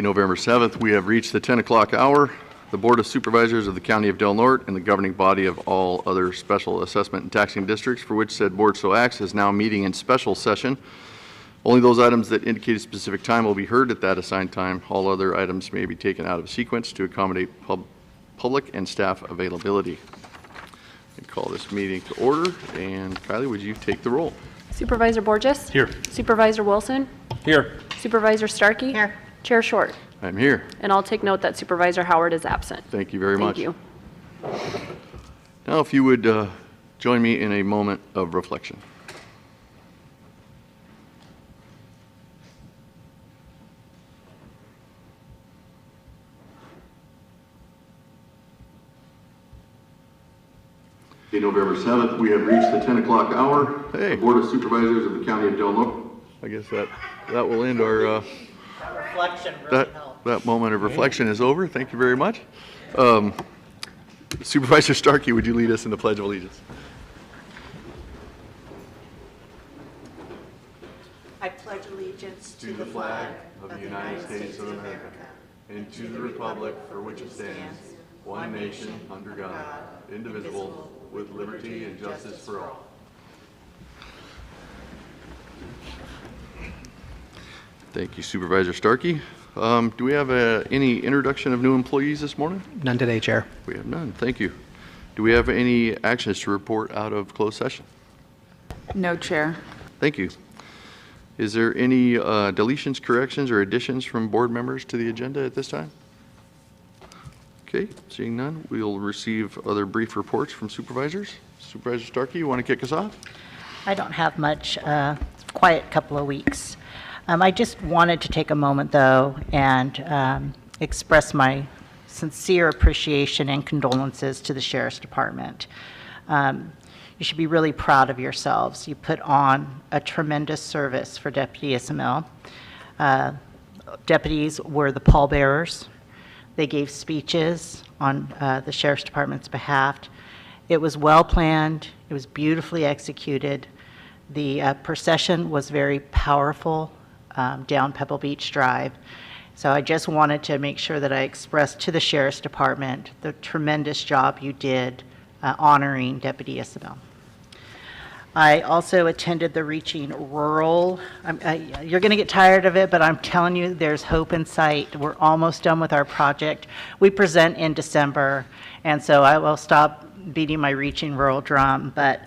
November 7th, we have reached the 10 o'clock hour. The Board of Supervisors of the County of Del Norte and the governing body of all other special assessment and taxing districts for which said board so acts is now meeting in special session. Only those items that indicate a specific time will be heard at that assigned time. All other items may be taken out of sequence to accommodate public and staff availability. I call this meeting to order, and Kylie, would you take the roll? Supervisor Borges? Here. Supervisor Wilson? Here. Supervisor Starkey? Here. Chair Short? I'm here. And I'll take note that Supervisor Howard is absent. Thank you very much. Thank you. Now, if you would join me in a moment of reflection. November 7th, we have reached the 10 o'clock hour. Hey. The Board of Supervisors of the County of Del Norte. I guess that will end our Reflection really helped. that moment of reflection is over. Thank you very much. Supervisor Starkey, would you lead us in the Pledge of Allegiance? I pledge allegiance To the flag of the United States of America and to the republic for which it stands, one nation, under God, indivisible, with liberty and justice for all. Thank you, Supervisor Starkey. Do we have any introduction of new employees this morning? None today, Chair. We have none. Thank you. Do we have any actions to report out of closed session? No, Chair. Thank you. Is there any deletions, corrections, or additions from board members to the agenda at this time? Okay, seeing none, we'll receive other brief reports from supervisors. Supervisor Starkey, you want to kick us off? I don't have much. Quiet couple of weeks. I just wanted to take a moment, though, and express my sincere appreciation and condolences to the Sheriff's Department. You should be really proud of yourselves. You put on a tremendous service for Deputy SML. Deputies were the pallbearers. They gave speeches on the Sheriff's Department's behalf. It was well planned. It was beautifully executed. The procession was very powerful down Pebble Beach Drive. So I just wanted to make sure that I expressed to the Sheriff's Department the tremendous job you did honoring Deputy Isabel. I also attended the Reaching Rural. You're going to get tired of it, but I'm telling you, there's hope in sight. We're almost done with our project. We present in December, and so I will stop beating my Reaching Rural drum. But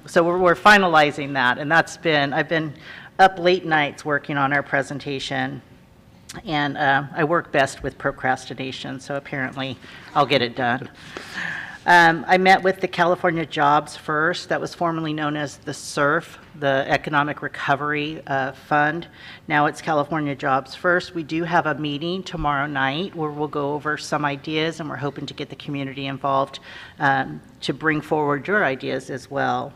so we're finalizing that, and I've been up late nights working on our presentation, and I work best with procrastination, so apparently I'll get it done. I met with the California Jobs First, that was formerly known as the SURF, the Economic Recovery Fund. Now it's California Jobs First. We do have a meeting tomorrow night where we'll go over some ideas, and we're hoping to get the community involved to bring forward your ideas as well.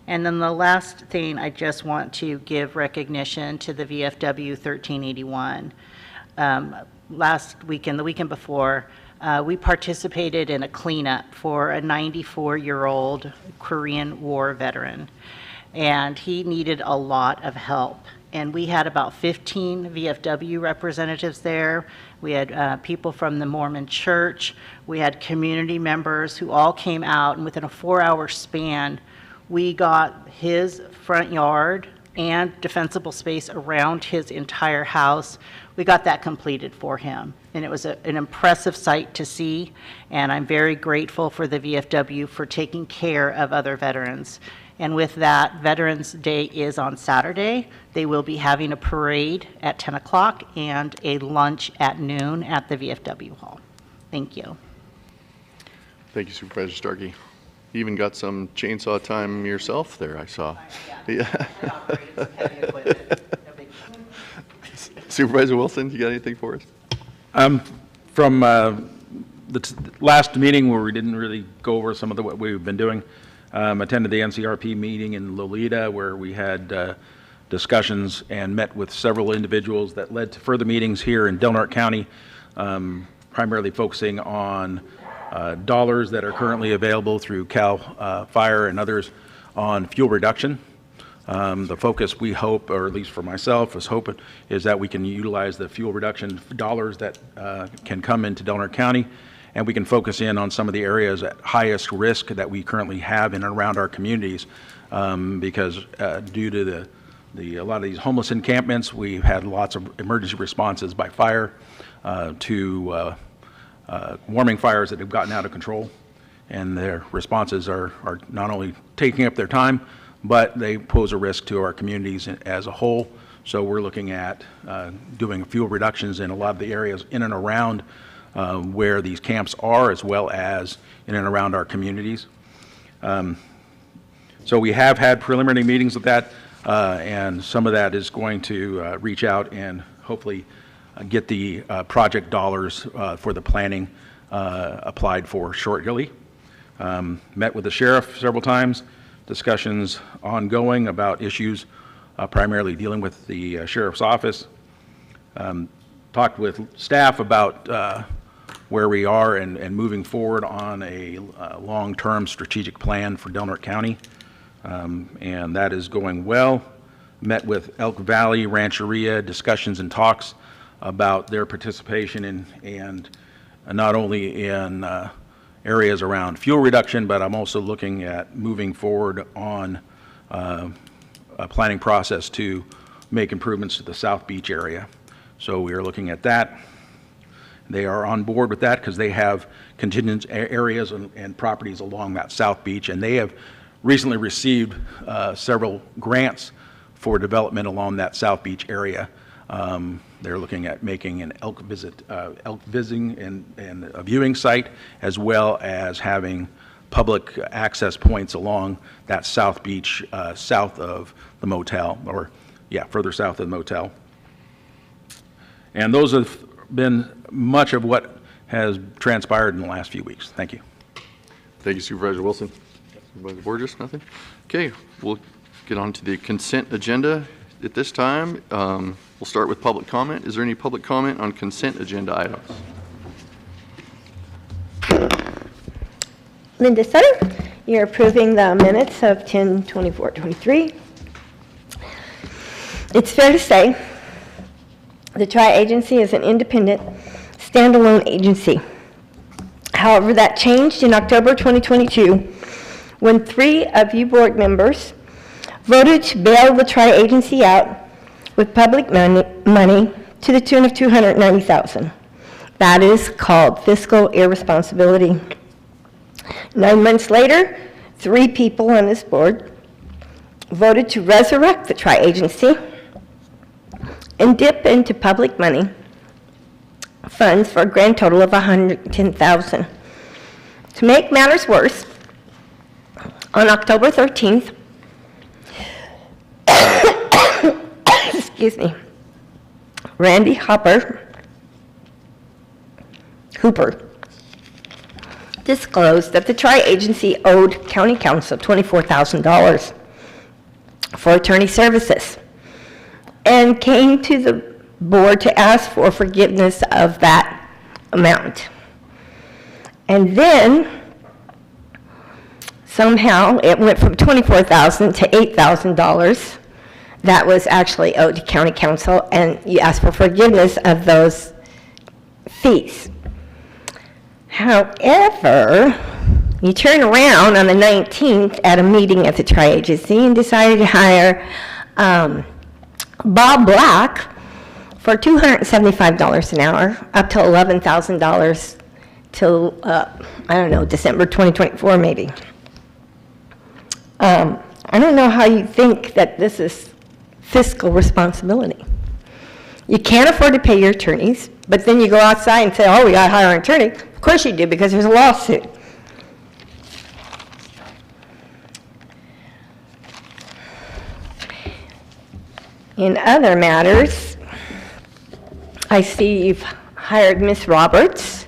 And then the last thing, I just want to give recognition to the VFW 1381. Last weekend, the weekend before, we participated in a cleanup for a 94-year-old Korean War veteran, and he needed a lot of help. And we had about 15 VFW representatives there. We had people from the Mormon Church. We had community members who all came out, and within a 4-hour span, we got his front yard and defensible space around his entire house. We got that completed for him, and it was an impressive sight to see, and I'm very grateful for the VFW for taking care of other veterans. And with that, Veterans Day is on Saturday. They will be having a parade at 10 o'clock and a lunch at noon at the VFW Hall. Thank you. Thank you, Supervisor Starkey. You even got some chainsaw time yourself there, I saw. Yeah. Supervisor Wilson, you got anything for us? From the last meeting where we didn't really go over some of what we've been doing, attended the NCRP meeting in Lolita where we had discussions and met with several individuals that led to further meetings here in Del Norte County, primarily focusing on dollars that are currently available through CAL FIRE and others on fuel reduction. The focus, we hope, or at least for myself, is that we can utilize the fuel reduction dollars that can come into Delaware County, and we can focus in on some of the areas at highest risk that we currently have in and around our communities, because due to a lot of these homeless encampments, we've had lots of emergency responses by fire to warming fires that have gotten out of control, and their responses are not only taking up their time, but they pose a risk to our communities as a whole. So we're looking at doing fuel reductions in a lot of the areas in and around where these camps are, as well as in and around our communities. So we have had preliminary meetings with that, and some of that is going to reach out and hopefully get the project dollars for the planning applied for shortly. Met with the sheriff several times, discussions ongoing about issues primarily dealing with the sheriff's office. Talked with staff about where we are and moving forward on a long-term strategic plan for Delaware County, and that is going well. Met with Elk Valley Rancheria, discussions and talks about their participation and not only in areas around fuel reduction, but I'm also looking at moving forward on a planning process to make improvements to the South Beach area. So we are looking at that. They are on board with that because they have contingent areas and properties along that South Beach, and they have recently received several grants for development along that South Beach area. They're looking at making an elk visiting and a viewing site, as well as having public access points along that South Beach, south of the motel, or further south of the motel. And those have been much of what has transpired in the last few weeks. Thank you. Thank you, Supervisor Wilson. Supervisor Borges, nothing? Okay, we'll get on to the consent agenda at this time. We'll start with public comment. Is there any public comment on consent agenda items? Linda Sutter, you're approving the minutes of 10/24/23. It's fair to say the Tri-Agency is an independent, standalone agency. However, that changed in October 2022 when 3 of you board members voted to bail the Tri-Agency out with public money to the tune of $290,000. That is called fiscal irresponsibility. 9 months later, 3 people on this board voted to resurrect the Tri-Agency and dip into public money funds for a grand total of $110,000. To make matters worse, on October 13th, excuse me, Randy Hooper disclosed that the Tri-Agency owed County Council $24,000 for attorney services and came to the board to ask for forgiveness of that amount. And then somehow it went from $24,000 to $8,000 that was actually owed to County Council, and you asked for forgiveness of those fees. However, you turn around on the 19th at a meeting at the Tri-Agency and decided to hire Bob Black for $275 an hour, up to $11,000 till, I don't know, December 2024 maybe. I don't know how you think that this is fiscal responsibility. You can't afford to pay your attorneys, but then you go outside and say, oh, we got to hire an attorney. Of course you do, because there's a lawsuit. In other matters, I see you've hired Ms. Roberts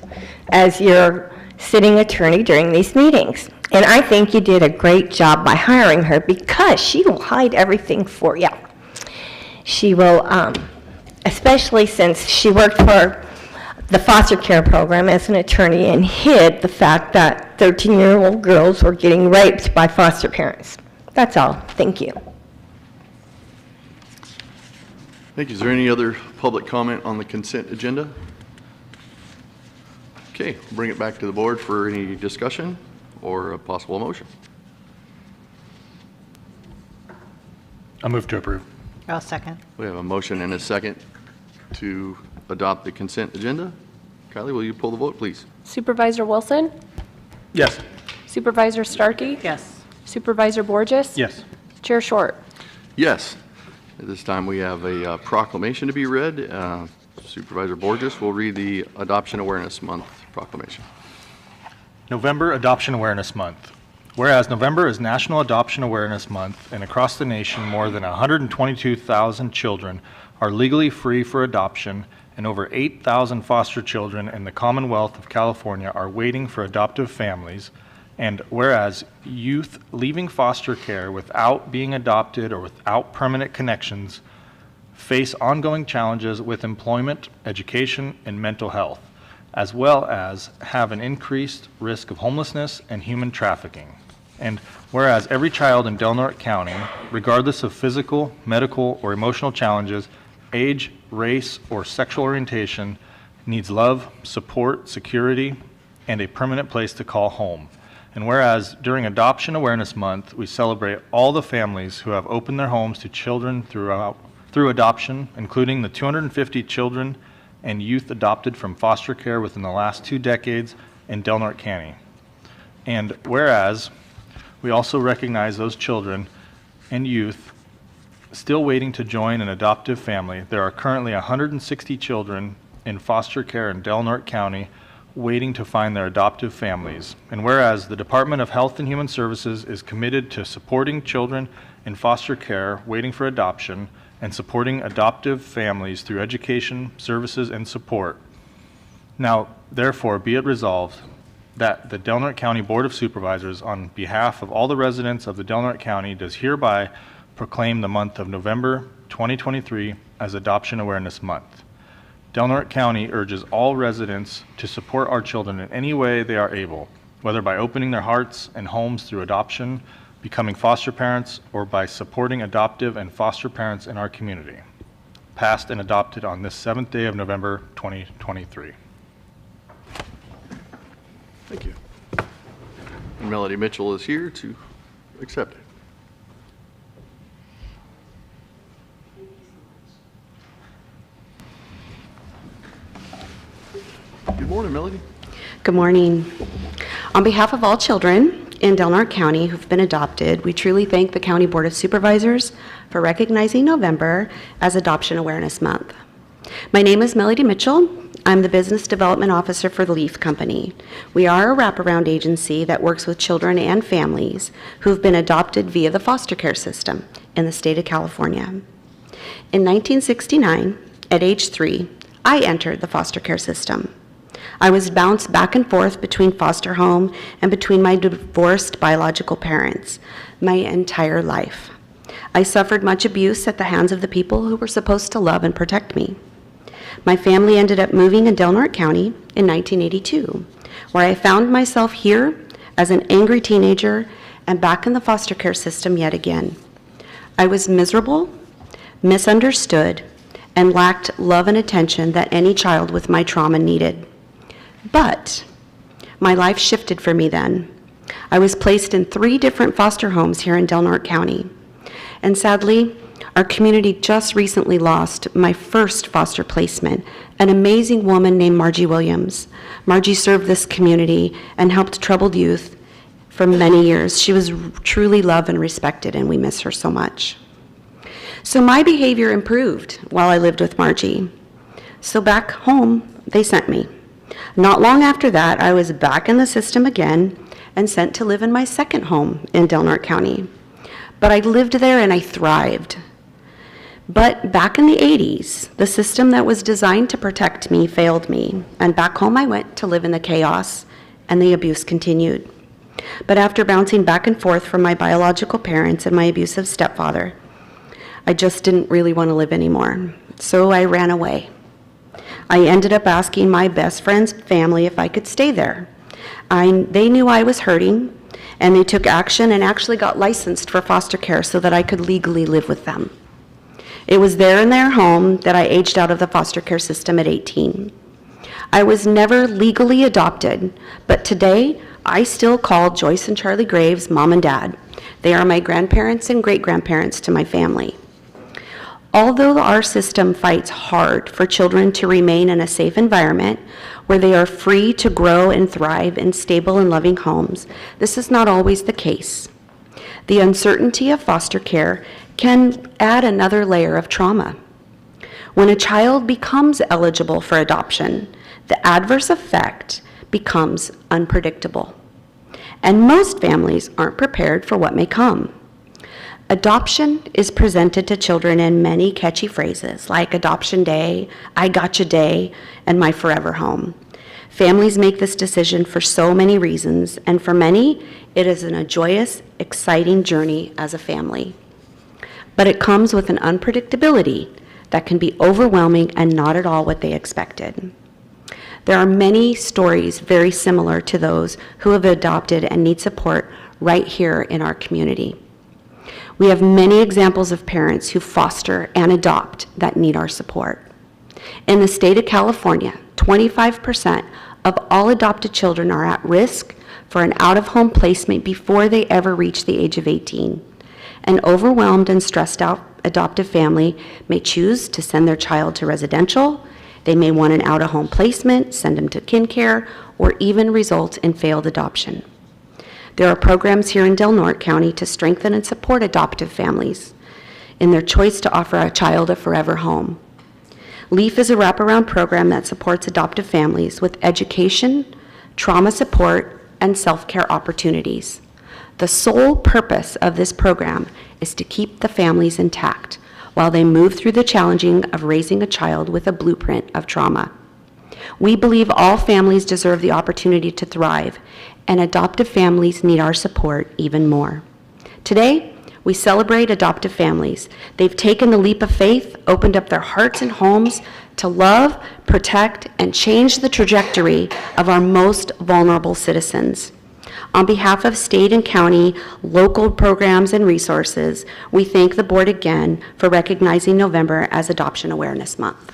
as your sitting attorney during these meetings. And I think you did a great job by hiring her, because she will hide everything for you. She will, especially since she worked for the foster care program as an attorney and hid the fact that 13-year-old girls were getting raped by foster parents. That's all. Thank you. Thank you. Is there any other public comment on the consent agenda? Okay, we'll bring it back to the board for any discussion or a possible motion. I move to approve. I'll second. We have a motion and a second to adopt the consent agenda. Kylie, will you pull the vote, please? Supervisor Wilson? Yes. Supervisor Starkey? Yes. Supervisor Borges? Yes. Chair Short? Yes. At this time, we have a proclamation to be read. Supervisor Borges will read the Adoption Awareness Month proclamation. November Adoption Awareness Month. Whereas November is National Adoption Awareness Month, and across the nation, more than 122,000 children are legally free for adoption, and over 8,000 foster children in the Commonwealth of California are waiting for adoptive families. And whereas youth leaving foster care without being adopted or without permanent connections face ongoing challenges with employment, education, and mental health, as well as have an increased risk of homelessness and human trafficking. And whereas every child in Del Norte County, regardless of physical, medical, or emotional challenges, age, race, or sexual orientation, needs love, support, security, and a permanent place to call home. And whereas during Adoption Awareness Month, we celebrate all the families who have opened their homes to children through adoption, including the 250 children and youth adopted from foster care within the last 2 decades in Del Norte County. And whereas we also recognize those children and youth still waiting to join an adoptive family, there are currently 160 children in foster care in Del Norte County waiting to find their adoptive families. And whereas the Department of Health and Human Services is committed to supporting children in foster care waiting for adoption and supporting adoptive families through education, services, and support. Now, therefore, be it resolved that the Del Norte County Board of Supervisors, on behalf of all the residents of the Del Norte County, does hereby proclaim the month of November 2023 as Adoption Awareness Month. Del Norte County urges all residents to support our children in any way they are able, whether by opening their hearts and homes through adoption, becoming foster parents, or by supporting adoptive and foster parents in our community. Passed and adopted on this 7th day of November 2023. Thank you. And Melody Mitchell is here to accept it. Good morning, Melody. Good morning. On behalf of all children in Del Norte County who've been adopted, we truly thank the County Board of Supervisors for recognizing November as Adoption Awareness Month. My name is Melody Mitchell. I'm the Business Development Officer for the Leaf Company. We are a wraparound agency that works with children and families who've been adopted via the foster care system in the state of California. In 1969, at age 3, I entered the foster care system. I was bounced back and forth between foster home and between my divorced biological parents my entire life. I suffered much abuse at the hands of the people who were supposed to love and protect me. My family ended up moving in Del Norte County in 1982, where I found myself here as an angry teenager and back in the foster care system yet again. I was miserable, misunderstood, and lacked love and attention that any child with my trauma needed. But my life shifted for me then. I was placed in 3 different foster homes here in Del Norte County. And sadly, our community just recently lost my first foster placement, an amazing woman named Margie Williams. Margie served this community and helped troubled youth for many years. She was truly loved and respected, and we miss her so much. So my behavior improved while I lived with Margie. So back home, they sent me. Not long after that, I was back in the system again and sent to live in my second home in Del Norte County. But I lived there and I thrived. But back in the 80s, the system that was designed to protect me failed me, and back home I went to live in the chaos, and the abuse continued. But after bouncing back and forth from my biological parents and my abusive stepfather, I just didn't really want to live anymore, so I ran away. I ended up asking my best friend's family if I could stay there. They knew I was hurting, and they took action and actually got licensed for foster care so that I could legally live with them. It was there in their home that I aged out of the foster care system at 18. I was never legally adopted, but today I still call Joyce and Charlie Graves mom and dad. They are my grandparents and great-grandparents to my family. Although our system fights hard for children to remain in a safe environment where they are free to grow and thrive in stable and loving homes, this is not always the case. The uncertainty of foster care can add another layer of trauma. When a child becomes eligible for adoption, the adverse effect becomes unpredictable. And most families aren't prepared for what may come. Adoption is presented to children in many catchy phrases like adoption day, I gotcha day, and my forever home. Families make this decision for so many reasons, and for many, it is a joyous, exciting journey as a family. But it comes with an unpredictability that can be overwhelming and not at all what they expected. There are many stories very similar to those who have adopted and need support right here in our community. We have many examples of parents who foster and adopt that need our support. In the state of California, 25% of all adopted children are at risk for an out-of-home placement before they ever reach the age of 18. An overwhelmed and stressed out adoptive family may choose to send their child to residential. They may want an out-of-home placement, send them to kin care, or even result in failed adoption. There are programs here in Del Norte County to strengthen and support adoptive families in their choice to offer a child a forever home. LEAF is a wraparound program that supports adoptive families with education, trauma support, and self-care opportunities. The sole purpose of this program is to keep the families intact while they move through the challenging of raising a child with a blueprint of trauma. We believe all families deserve the opportunity to thrive, and adoptive families need our support even more. Today, we celebrate adoptive families. They've taken the leap of faith, opened up their hearts and homes to love, protect, and change the trajectory of our most vulnerable citizens. On behalf of state and county, local programs and resources, we thank the board again for recognizing November as Adoption Awareness Month.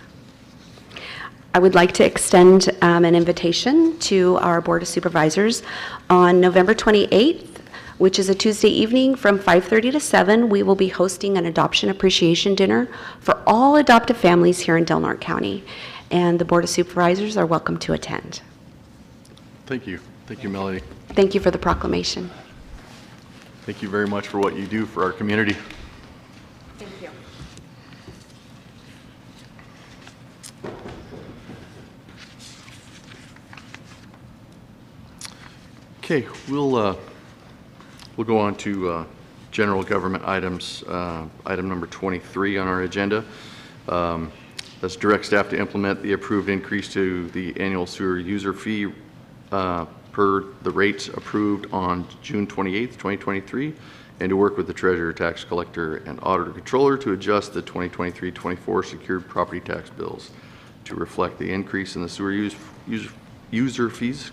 I would like to extend an invitation to our Board of Supervisors on November 28th, which is a Tuesday evening from 5:30 to 7. We will be hosting an adoption appreciation dinner for all adoptive families here in Del Norte County, and the Board of Supervisors are welcome to attend. Thank you. Thank you, Melody. Thank you for the proclamation. Thank you very much for what you do for our community. Thank you. Okay, we'll go on to general government items. Item number 23 on our agenda. That's direct staff to implement the approved increase to the annual sewer user fee per the rates approved on June 28th, 2023, and to work with the treasurer, tax collector, and auditor controller to adjust the 2023-24 secured property tax bills to reflect the increase in the sewer user fees,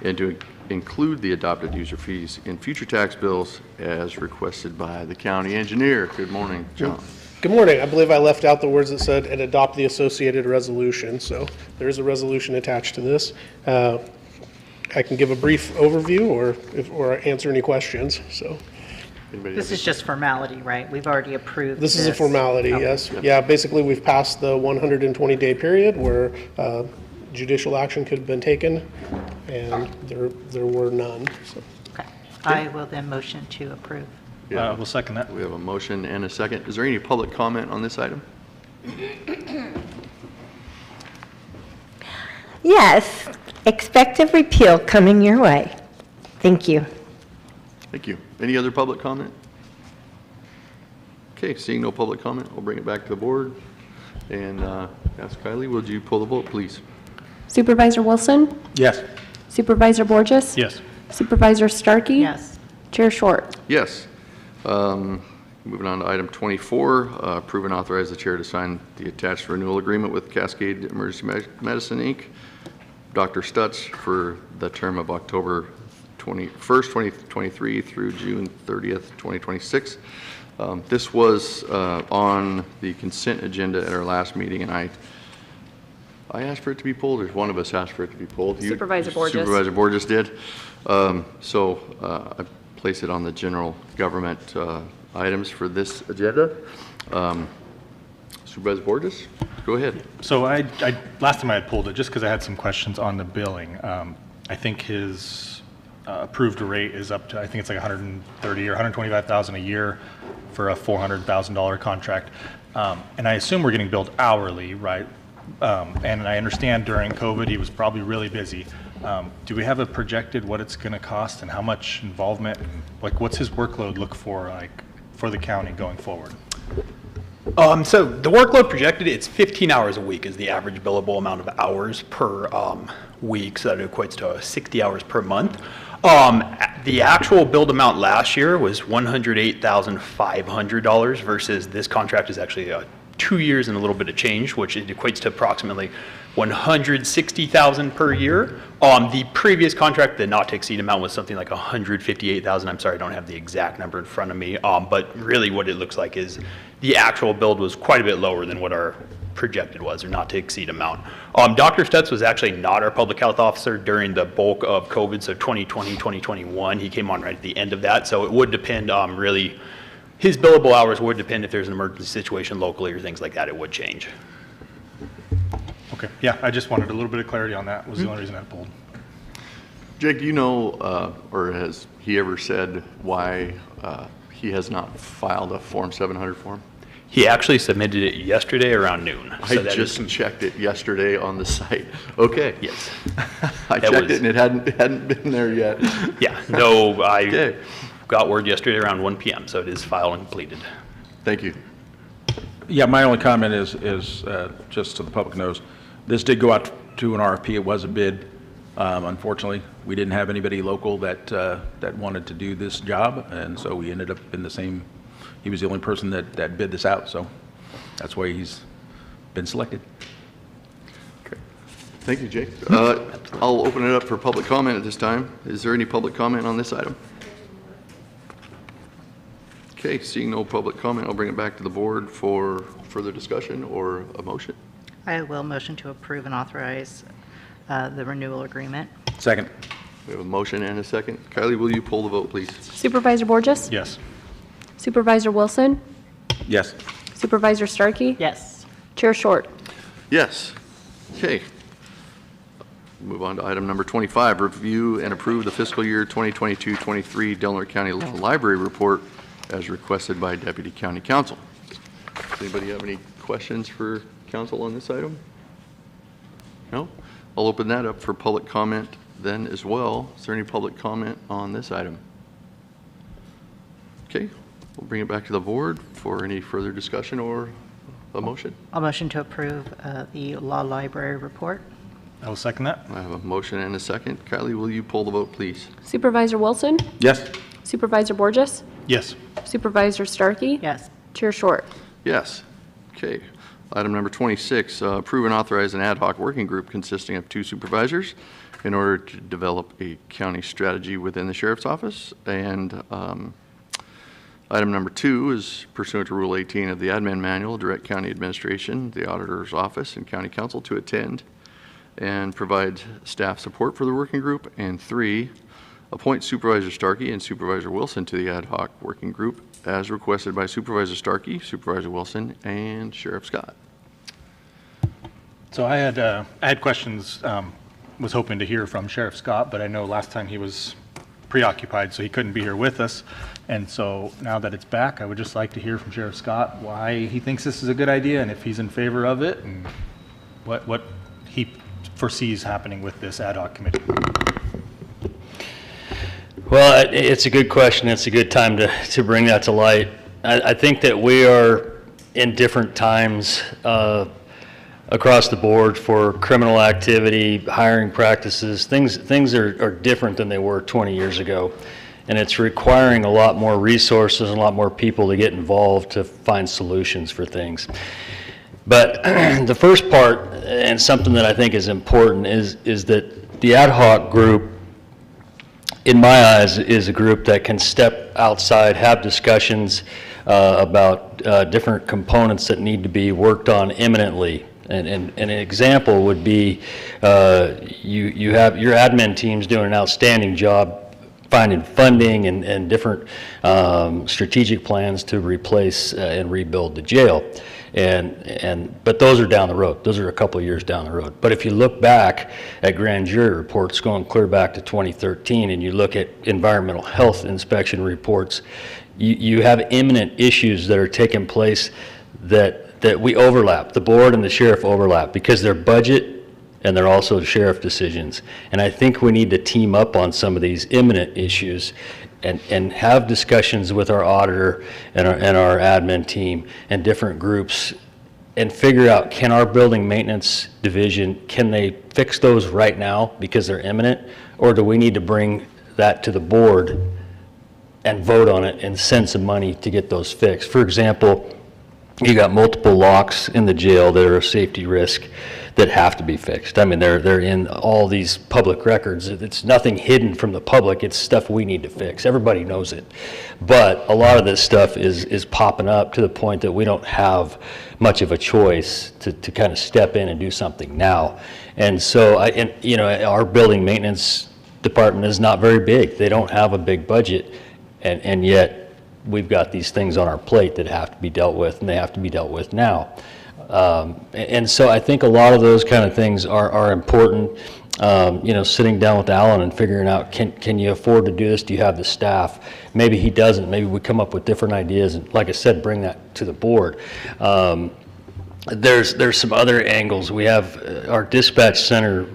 and to include the adopted user fees in future tax bills as requested by the county engineer. Good morning, John. Good morning. I believe I left out the words that said, and adopt the associated resolution. So there is a resolution attached to this. I can give a brief overview or answer any questions. So This is just formality, right? We've already approved this is a formality, Okay. yes. Yeah, basically we've passed the 120-day period where judicial action could have been taken, and there were none. So. Okay. I will then motion to approve. We'll second that. We have a motion and a second. Is there any public comment on this item? Yes, expected repeal coming your way. Thank you. Thank you. Any other public comment? Okay, seeing no public comment, we'll bring it back to the board and ask Kylie, would you pull the vote, please? Supervisor Wilson? Yes. Supervisor Borges? Yes. Supervisor Starkey? Yes. Chair Short? Yes. Moving on to item 24, approve and authorize the chair to sign the attached renewal agreement with Cascade Emergency Medicine, Inc., Dr. Stutz, for the term of October 2023 through June 30th, 2026. This was on the consent agenda at our last meeting, and I asked for it to be pulled, or one of us asked for it to be pulled. Supervisor Borges. Supervisor Borges did. So I place it on the general government items for this agenda. Supervisor Borges, go ahead. So last time I had pulled it just because I had some questions on the billing. I think his approved rate is up to, I think it's like 130 or 125,000 a year for a $400,000 contract. And I assume we're getting billed hourly, right? And I understand during COVID, he was probably really busy. Do we have a projected what it's going to cost and how much involvement? Like, what's his workload look for, like, for the county going forward? So the workload projected, it's 15 hours a week is the average billable amount of hours per week, so that equates to 60 hours per month. The actual billed amount last year was $108,500 versus this contract is actually 2 years and a little bit of change, which it equates to approximately $160,000 per year. The previous contract, the not to exceed amount was something like $158,000. I'm sorry, I don't have the exact number in front of me. But really what it looks like is the actual build was quite a bit lower than what our projected was, or not to exceed amount. Dr. Stutz was actually not our public health officer during the bulk of COVID, so 2020, 2021. He came on right at the end of that, so it would depend really, his billable hours would depend if there's an emergency situation locally or things like that, it would change. Okay, yeah, I just wanted a little bit of clarity on that, was the only reason I pulled. Jake, do you know, or has he ever said why he has not filed a Form 700 form? He actually submitted it yesterday around noon. I just checked it yesterday on the site. Okay. Yes. I checked it and it hadn't been there yet. Yeah, no, I Okay. got word yesterday around 1 p.m., so it is filed and completed. Thank you. Yeah, my only comment is just so the public knows, this did go out to an RFP. It was a bid. Unfortunately, we didn't have anybody local that wanted to do this job, and so we ended up in the same. He was the only person that bid this out, so that's why he's been selected. Okay. Thank you, Jake. I'll open it up for public comment at this time. Is there any public comment on this item? Okay, seeing no public comment, I'll bring it back to the board for further discussion or a motion. I will motion to approve and authorize the renewal agreement. Second. We have a motion and a second. Kylie, will you poll the vote, please? Supervisor Borges? Yes. Supervisor Wilson? Yes. Supervisor Starkey? Yes. Chair Short? Yes. Okay. Move on to item number 25, review and approve the fiscal year 2022-23 Delaware County Law Library report as requested by Deputy County Counsel. Does anybody have any questions for council on this item? No? I'll open that up for public comment then as well. Is there any public comment on this item? Okay, we'll bring it back to the board for any further discussion or a motion. I'll motion to approve the law library report. I will second that. I have a motion and a second. Kylie, will you poll the vote, please? Supervisor Wilson? Yes. Supervisor Borges? Yes. Supervisor Starkey? Yes. Chair Short? Yes. Okay. Item number 26, approve and authorize an ad hoc working group consisting of 2 supervisors in order to develop a county strategy within the sheriff's office. And item number 2 is pursuant to Rule 18 of the Admin Manual, direct county administration, the auditor's office, and county council to attend and provide staff support for the working group. And 3, appoint Supervisor Starkey and Supervisor Wilson to the ad hoc working group as requested by Supervisor Starkey, Supervisor Wilson, and Sheriff Scott. So I had questions, was hoping to hear from Sheriff Scott, but I know last time he was preoccupied, so he couldn't be here with us. And so now that it's back, I would just like to hear from Sheriff Scott why he thinks this is a good idea and if he's in favor of it and what he foresees happening with this ad hoc committee. Well, it's a good question. It's a good time to bring that to light. I think that we are in different times across the board for criminal activity, hiring practices. Things are different than they were 20 years ago. And it's requiring a lot more resources and a lot more people to get involved to find solutions for things. But the first part, and something that I think is important, is that the ad hoc group in my eyes, is a group that can step outside, have discussions about different components that need to be worked on imminently. And an example would be you have your admin team's doing an outstanding job finding funding and different strategic plans to replace and rebuild the jail. But those are down the road. Those are a couple of years down the road. But if you look back at grand jury reports going clear back to 2013, and you look at environmental health inspection reports, you have imminent issues that are taking place that we overlap. The board and the sheriff overlap because they're budget and they're also sheriff decisions. And I think we need to team up on some of these imminent issues and have discussions with our auditor and our admin team and different groups and figure out, can our building maintenance division, can they fix those right now because they're imminent? Or do we need to bring that to the board and vote on it and send some money to get those fixed? For example, you got multiple locks in the jail that are a safety risk that have to be fixed. I mean, they're in all these public records. It's nothing hidden from the public. It's stuff we need to fix. Everybody knows it. But a lot of this stuff is popping up to the point that we don't have much of a choice to kind of step in and do something now. And so, our building maintenance department is not very big. They don't have a big budget, and yet we've got these things on our plate that have to be dealt with, and they have to be dealt with now. And so I think a lot of those kind of things are important. Sitting down with Alan and figuring out, can you afford to do this? Do you have the staff? Maybe he doesn't. Maybe we come up with different ideas, and like I said, bring that to the board. There's some other angles. We have our dispatch center.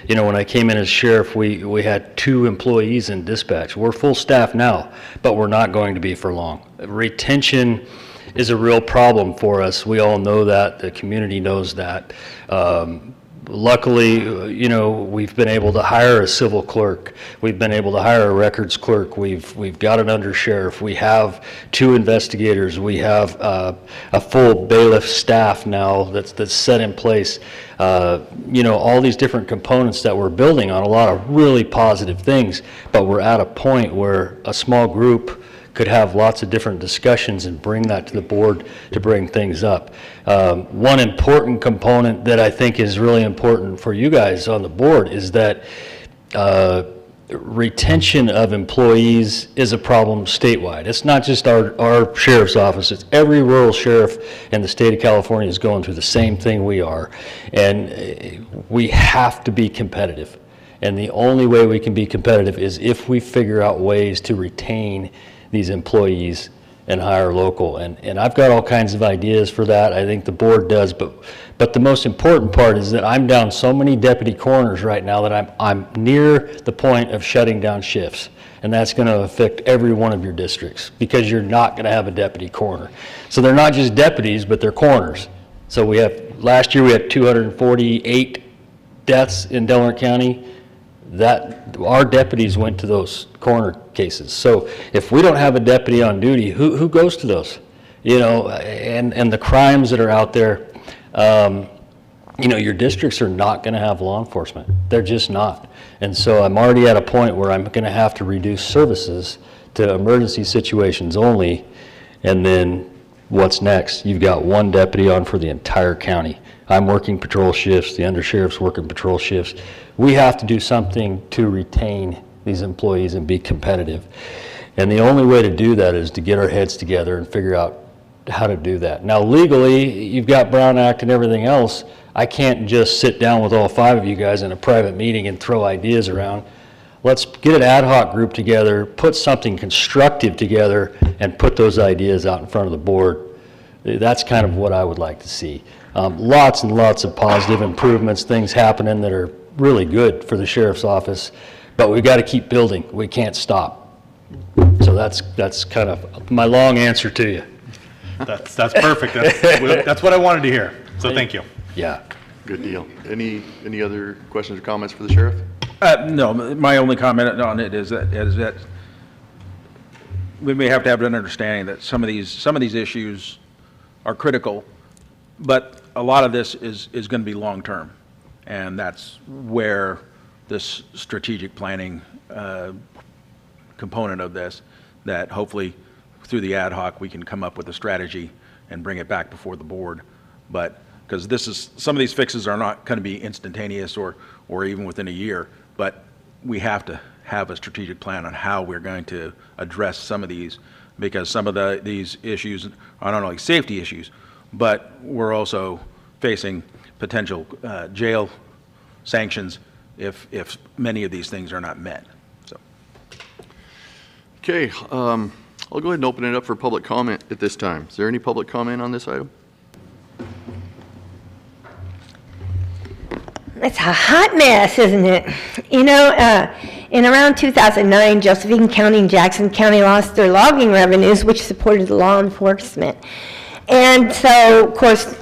When I came in as sheriff, we had 2 employees in dispatch. We're full staff now, but we're not going to be for long. Retention is a real problem for us. We all know that. The community knows that. Luckily, we've been able to hire a civil clerk. We've been able to hire a records clerk. We've got an undersheriff. We have 2 investigators. We have a full bailiff staff now that's set in place. All these different components that we're building on, a lot of really positive things, but we're at a point where a small group could have lots of different discussions and bring that to the board to bring things up. One important component that I think is really important for you guys on the board is that retention of employees is a problem statewide. It's not just our sheriff's office, it's every rural sheriff in the state of California is going through the same thing we are. And we have to be competitive. And the only way we can be competitive is if we figure out ways to retain these employees and hire local. And I've got all kinds of ideas for that. I think the board does, but the most important part is that I'm down so many deputy coroners right now that I'm near the point of shutting down shifts. And that's going to affect every one of your districts because you're not going to have a deputy coroner. So they're not just deputies, but they're coroners. So last year we had 248 deaths in Delaware County. That our deputies went to those coroner cases. So if we don't have a deputy on duty, who goes to those? And the crimes that are out there, your districts are not going to have law enforcement. They're just not. And so I'm already at a point where I'm going to have to reduce services to emergency situations only. And then what's next? You've got 1 deputy on for the entire county. I'm working patrol shifts, the undersheriff's working patrol shifts. We have to do something to retain these employees and be competitive. And the only way to do that is to get our heads together and figure out how to do that. Now legally, you've got Brown Act and everything else. I can't just sit down with all 5 of you guys in a private meeting and throw ideas around. Let's get an ad hoc group together, put something constructive together, and put those ideas out in front of the board. That's kind of what I would like to see. Lots and lots of positive improvements, things happening that are really good for the sheriff's office, but we've got to keep building. We can't stop. So that's kind of my long answer to you. That's perfect. That's what I wanted to hear. So thank you. Yeah. Good deal. Any other questions or comments for the sheriff? No, my only comment on it is that we may have to have an understanding that some of these issues are critical, but a lot of this is going to be long-term, and that's where this strategic planning component of this, that hopefully through the ad hoc, we can come up with a strategy and bring it back before the board. But, because some of these fixes are not going to be instantaneous or even within a year, but we have to have a strategic plan on how we're going to address some of these, because some of these issues are not only safety issues, but we're also facing potential jail sanctions if many of these things are not met. So, Okay, I'll go ahead and open it up for public comment at this time. Is there any public comment on this item? It's a hot mess, isn't it? You know, in around 2009, Josephine County and Jackson County lost their logging revenues, which supported law enforcement. And so, of course,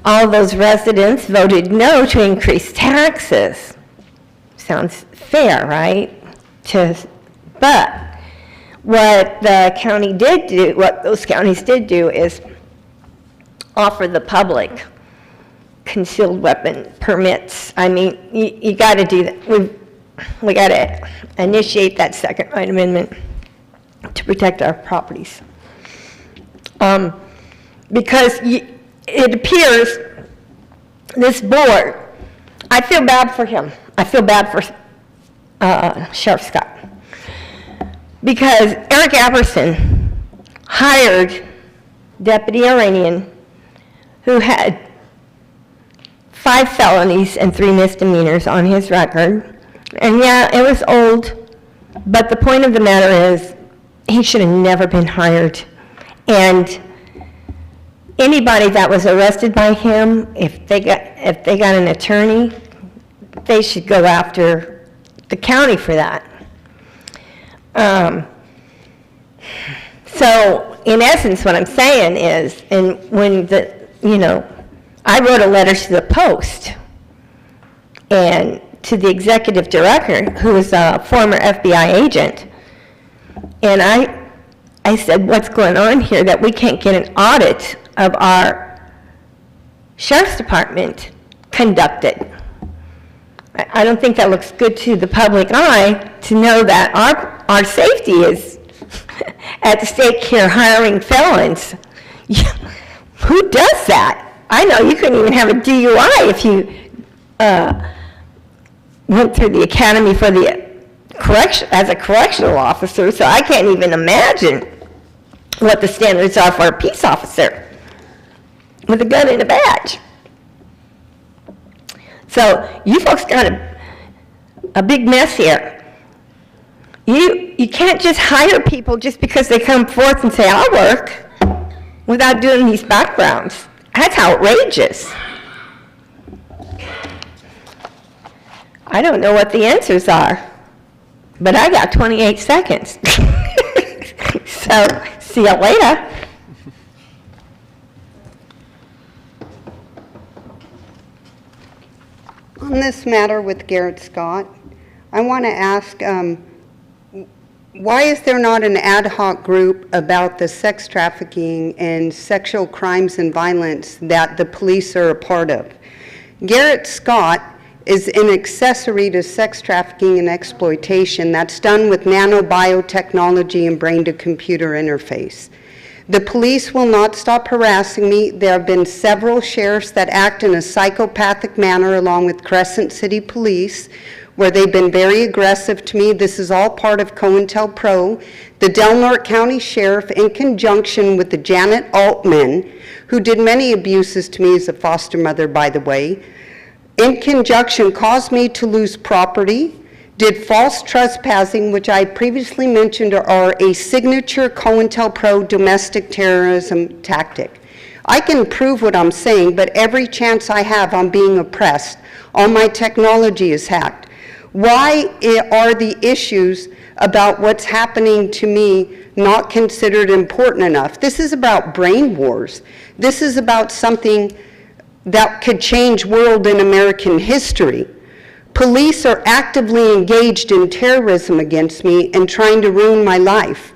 all those residents voted no to increase taxes. Sounds fair, right? But what those counties did do is offer the public concealed weapon permits. I mean, you got to do that. We got to initiate that second right amendment to protect our properties. Because it appears this board, I feel bad for him. I feel bad for Sheriff Scott. Because Eric Apperson hired Deputy Iranian, who had 5 felonies and 3 misdemeanors on his record. And yeah, it was old, but the point of the matter is he should have never been hired. And anybody that was arrested by him, if they got an attorney, they should go after the county for that. So in essence, what I'm saying is, and when I wrote a letter to the Post and to the executive director, who is a former FBI agent, and I said, what's going on here, that we can't get an audit of our sheriff's department conducted. I don't think that looks good to the public eye, to know that our safety is at stake here, hiring felons. Who does that? I know you couldn't even have a DUI if you went through the academy for the as a correctional officer, so I can't even imagine what the standards are for a peace officer with a gun and a badge. So you folks got a big mess here. You can't just hire people just because they come forth and say, I'll work, without doing these backgrounds. That's outrageous. I don't know what the answers are, but I got 28 seconds. So, see you later. On this matter with Garrett Scott, I want to ask, why is there not an ad hoc group about the sex trafficking and sexual crimes and violence that the police are a part of? Garrett Scott is an accessory to sex trafficking and exploitation that's done with nanobiotechnology and brain-to-computer interface. The police will not stop harassing me. There have been several sheriffs that act in a psychopathic manner along with Crescent City Police, where they've been very aggressive to me. This is all part of COINTELPRO. The Del Norte County Sheriff, in conjunction with the Janet Altman, who did many abuses to me as a foster mother, by the way, in conjunction caused me to lose property, did false trespassing, which I previously mentioned are a signature COINTELPRO domestic terrorism tactic. I can prove what I'm saying, but every chance I have, I'm being oppressed. All my technology is hacked. Why are the issues about what's happening to me not considered important enough? This is about brain wars. This is about something that could change world and American history. Police are actively engaged in terrorism against me and trying to ruin my life.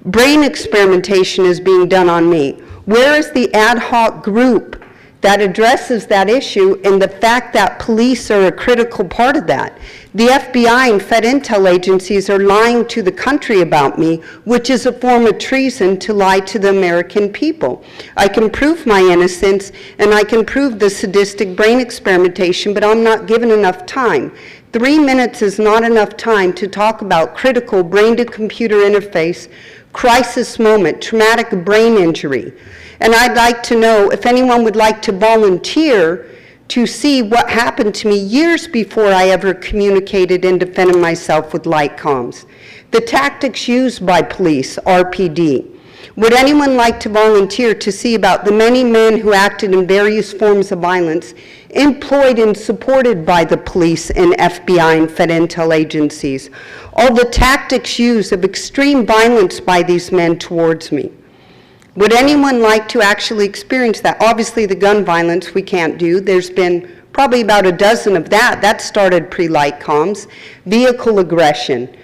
Brain experimentation is being done on me. Where is the ad hoc group that addresses that issue and the fact that police are a critical part of that. The FBI and Fed Intel agencies are lying to the country about me, which is a form of treason to lie to the American people. I can prove my innocence and I can prove the sadistic brain experimentation, but I'm not given enough time. 3 minutes is not enough time to talk about critical brain-to-computer interface, crisis moment, traumatic brain injury. And I'd like to know if anyone would like to volunteer to see what happened to me years before I ever communicated and defended myself with light comms. The tactics used by police, RPD. Would anyone like to volunteer to see about the many men who acted in various forms of violence, employed and supported by the police and FBI and Fed Intel agencies? All the tactics used of extreme violence by these men towards me. Would anyone like to actually experience that? Obviously, the gun violence we can't do. There's been probably about a dozen of that. That started pre-light comms. Vehicle aggression.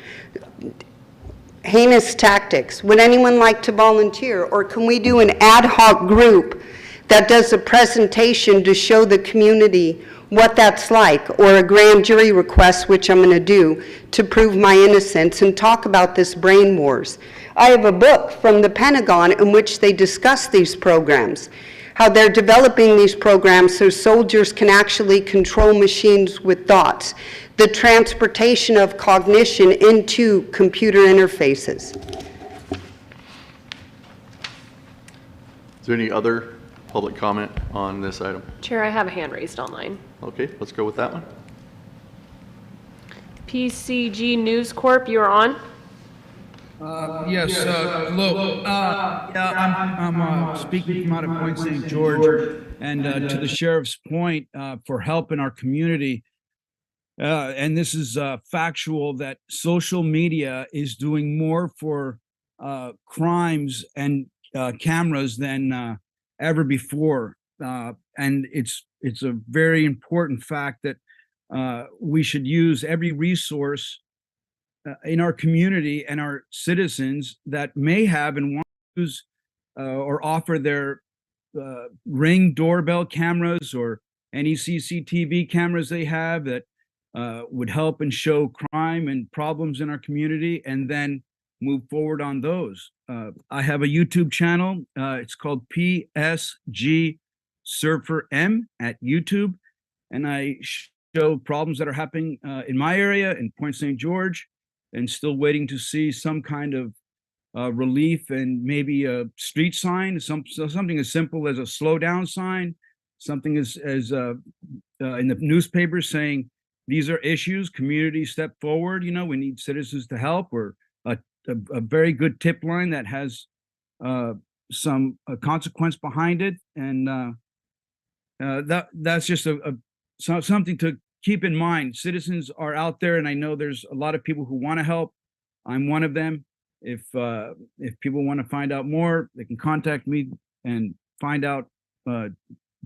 Heinous tactics. Would anyone like to volunteer? Or can we do an ad hoc group that does a presentation to show the community what that's like, or a grand jury request, which I'm going to do, to prove my innocence and talk about this brain wars? I have a book from the Pentagon in which they discuss these programs, how they're developing these programs so soldiers can actually control machines with thoughts, the transportation of cognition into computer interfaces. Is there any other public comment on this item? Chair, I have a hand raised online. Okay, let's go with that one. PCG News Corp, you're on. Yes, hello. Yeah, I'm speaking from out of Point St. George, and to the sheriff's point, for help in our community. And this is factual that social media is doing more for crimes and cameras than ever before. And it's a very important fact that we should use every resource in our community and our citizens that may have and want to use or offer their Ring doorbell cameras or any CCTV cameras they have that would help and show crime and problems in our community, and then move forward on those. I have a YouTube channel. It's called PSG Surfer M at YouTube, and I show problems that are happening in my area in Point St. George, and still waiting to see some kind of relief, and maybe a street sign, something as simple as a slow down sign, something as in the newspapers saying these are issues, community step forward, we need citizens to help, or a very good tip line that has some consequence behind it. And that's just something to keep in mind. Citizens are out there, and I know there's a lot of people who want to help. I'm one of them. If people want to find out more, they can contact me and find out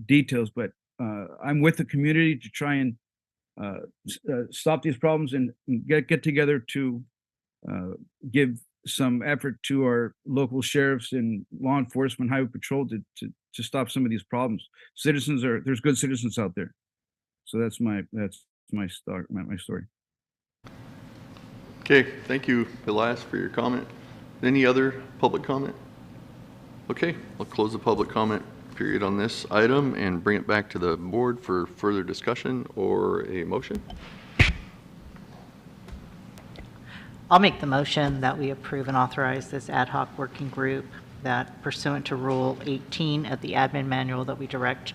details. But I'm with the community to try and stop these problems and get together to give some effort to our local sheriffs and law enforcement, highway patrol to stop some of these problems. There's good citizens out there. So that's my story. Okay, thank you, Elias, for your comment. Any other public comment? Okay, I'll close the public comment period on this item and bring it back to the board for further discussion or a motion. I'll make the motion that we approve and authorize this ad hoc working group that, pursuant to Rule 18 of the admin manual, that we direct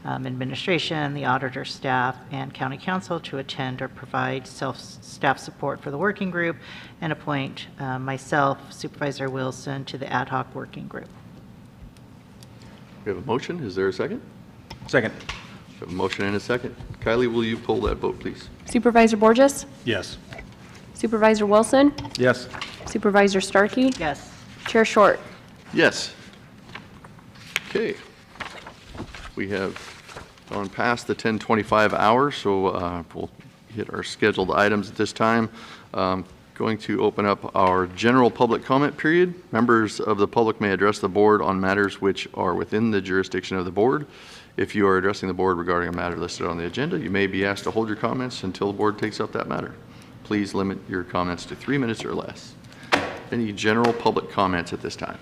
administration, the auditor staff, and county council to attend or provide staff support for the working group, and appoint myself, Supervisor Wilson, to the ad hoc working group. We have a motion. Is there a second? Second. We have a motion and a second. Kylie, will you poll that vote, please? Supervisor Borges? Yes. Supervisor Wilson? Yes. Supervisor Starkey? Yes. Chair Short? Yes. Okay. We have gone past the 10:25 hour, so we'll hit our scheduled items at this time. Going to open up our general public comment period. Members of the public may address the board on matters which are within the jurisdiction of the board. If you are addressing the board regarding a matter listed on the agenda, you may be asked to hold your comments until the board takes up that matter. Please limit your comments to 3 minutes or less. Any general public comments at this time?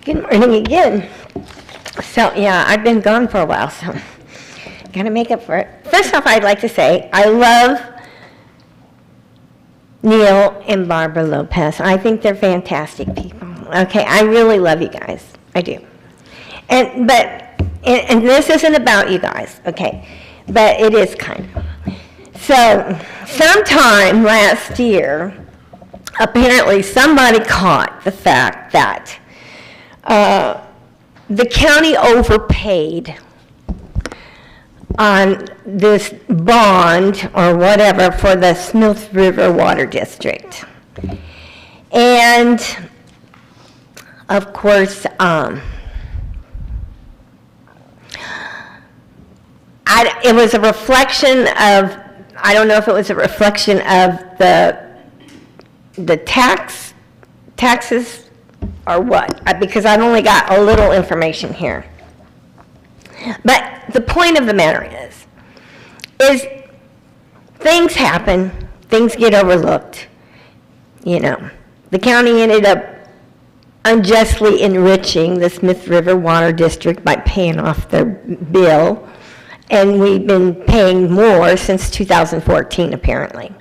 Good morning again. So, yeah, I've been gone for a while, so gotta make up for it. First off, I'd like to say I love Neil and Barbara Lopez. I think they're fantastic people. Okay, I really love you guys. I do. And this isn't about you guys, okay? But it is kind of. So, sometime last year, apparently somebody caught the fact that the county overpaid on this bond or whatever for the Smith River Water District. And of course, it was a reflection of, I don't know if it was a reflection of the taxes or what, because I've only got a little information here. But the point of the matter is things happen, things get overlooked. You know, the county ended up unjustly enriching the Smith River Water District by paying off their bill, and we've been paying more since 2014, apparently.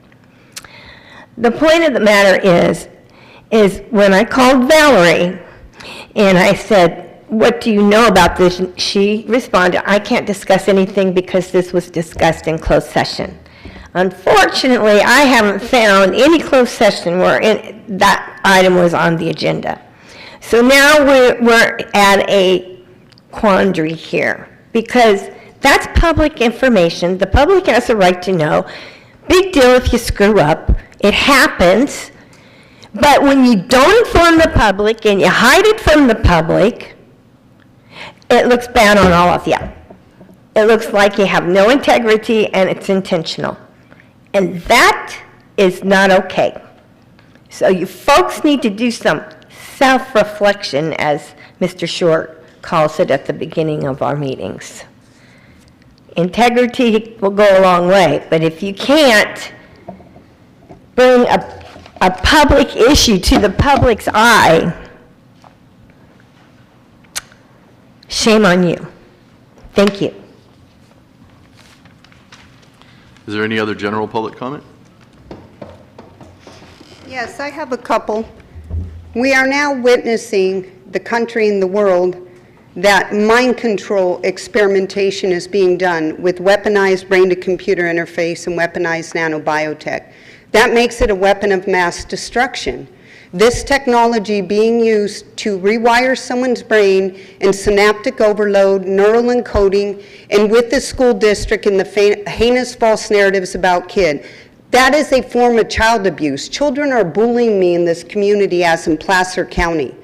The point of the matter is when I called Valerie and I said, "What do you know about this?" She responded, "I can't discuss anything because this was discussed in closed session." Unfortunately, I haven't found any closed session where that item was on the agenda. So now we're at a quandary here, because that's public information. The public has a right to know. Big deal if you screw up. It happens. But when you don't inform the public and you hide it from the public, it looks bad on all of you. It looks like you have no integrity and it's intentional. And that is not okay. So you folks need to do some self-reflection, as Mr. Short calls it at the beginning of our meetings. Integrity will go a long way, but if you can't bring a public issue to the public's eye, shame on you. Thank you. Is there any other general public comment? Yes, I have a couple. We are now witnessing the country and the world that mind control experimentation is being done with weaponized brain-to-computer interface and weaponized nanobiotech. That makes it a weapon of mass destruction. This technology being used to rewire someone's brain in synaptic overload, neural encoding, and with the school district and the heinous false narratives about kids. That is a form of child abuse. Children are bullying me in this community, as in Placer County.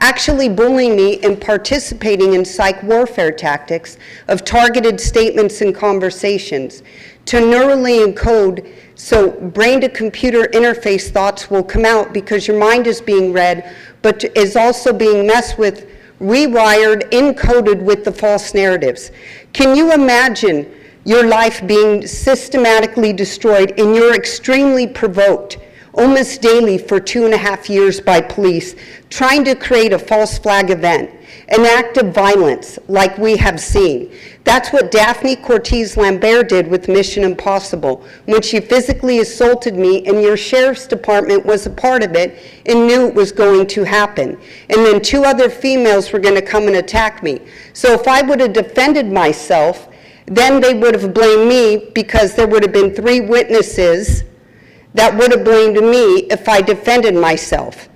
Actually bullying me and participating in psych warfare tactics of targeted statements and conversations to neurally encode so brain-to-computer interface thoughts will come out, because your mind is being read, but is also being messed with, rewired, encoded with the false narratives. Can you imagine your life being systematically destroyed and you're extremely provoked almost daily for 2.5 years by police, trying to create a false flag event, an act of violence like we have seen? That's what Daphne Cortez Lambert did with Mission Impossible, when she physically assaulted me, and your sheriff's department was a part of it and knew it was going to happen. And then 2 other females were going to come and attack me. So if I would have defended myself, then they would have blamed me, because there would have been 3 witnesses that would have blamed me if I defended myself.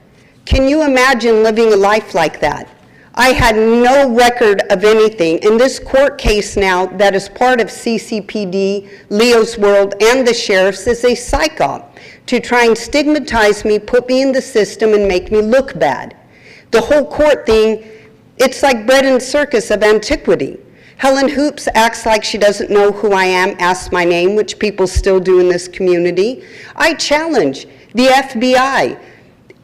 Can you imagine living a life like that? I had no record of anything. In this court case now that is part of CCPD, Leo's World, and the sheriffs is a psych op to try and stigmatize me, put me in the system, and make me look bad. The whole court thing, it's like bread and circus of antiquity. Helen Hoops acts like she doesn't know who I am, asks my name, which people still do in this community. I challenge the FBI.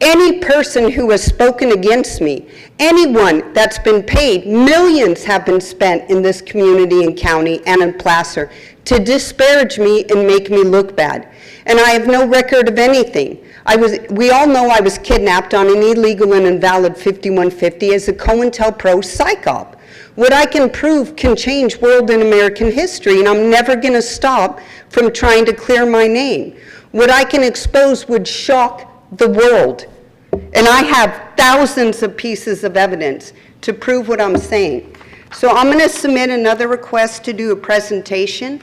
Any person who has spoken against me, anyone that's been paid, millions have been spent in this community and county and in Placer to disparage me and make me look bad. And I have no record of anything. We all know I was kidnapped on an illegal and invalid 5150 as a COINTELPRO psych op. What I can prove can change world and American history, and I'm never going to stop from trying to clear my name. What I can expose would shock the world. And I have thousands of pieces of evidence to prove what I'm saying. So I'm going to submit another request to do a presentation.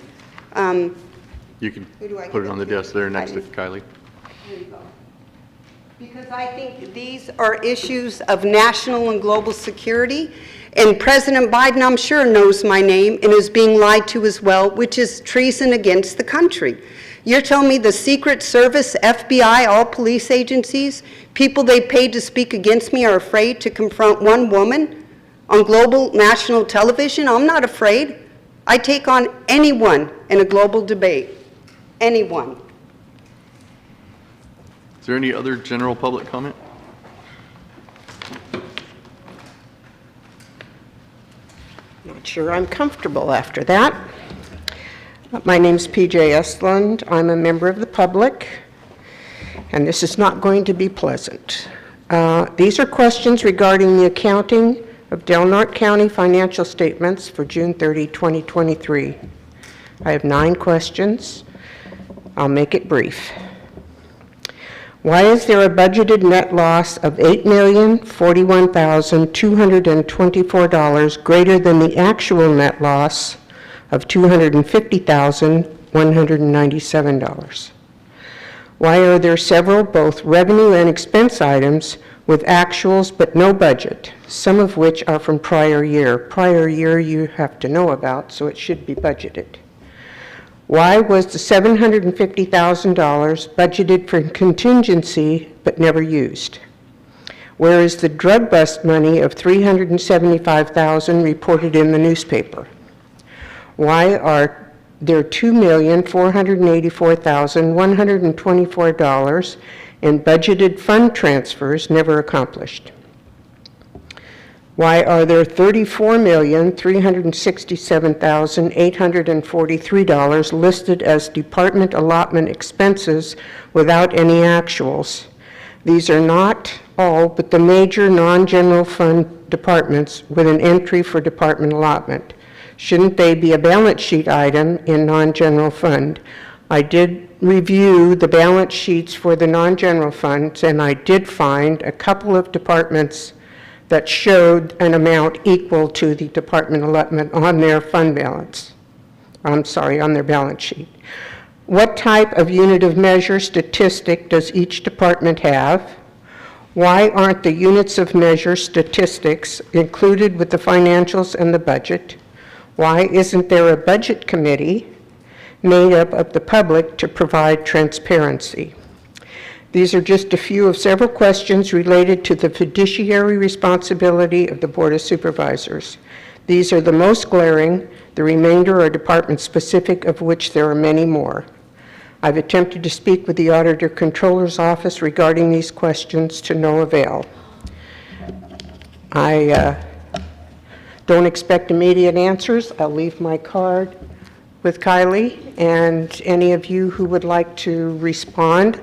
You can put it on the desk there next to Kylie. Here you go. Because I think these are issues of national and global security, and President Biden, I'm sure, knows my name and is being lied to as well, which is treason against the country. You're telling me the Secret Service, FBI, all police agencies, people they paid to speak against me are afraid to confront one woman on global national television? I'm not afraid. I take on anyone in a global debate. Anyone. Is there any other general public comment? Not sure I'm comfortable after that. My name's PJ Estlund. I'm a member of the public, and this is not going to be pleasant. These are questions regarding the accounting of Del Norte County financial statements for June 30, 2023. I have 9 questions. I'll make it brief. Why is there a budgeted net loss of $8,041,224 greater than the actual net loss of $250,197? Why are there several both revenue and expense items with actuals but no budget, some of which are from prior year? Prior year you have to know about, so it should be budgeted. Why was the $750,000 budgeted for contingency but never used? Where is the drug bust money of $375,000 reported in the newspaper? Why are there $2,484,124 in budgeted fund transfers never accomplished? Why are there $34,367,843 listed as department allotment expenses without any actuals? These are not all but the major non-general fund departments with an entry for department allotment. Shouldn't they be a balance sheet item in non-general fund? I did review the balance sheets for the non-general funds, and I did find a couple of departments that showed an amount equal to the department allotment on their fund balance. I'm sorry, on their balance sheet. What type of unit of measure statistic does each department have? Why aren't the units of measure statistics included with the financials and the budget? Why isn't there a budget committee made up of the public to provide transparency? These are just a few of several questions related to the fiduciary responsibility of the Board of Supervisors. These are the most glaring. The remainder are department-specific, of which there are many more. I've attempted to speak with the Auditor Controller's Office regarding these questions to no avail. I don't expect immediate answers. I'll leave my card with Kylie and any of you who would like to respond.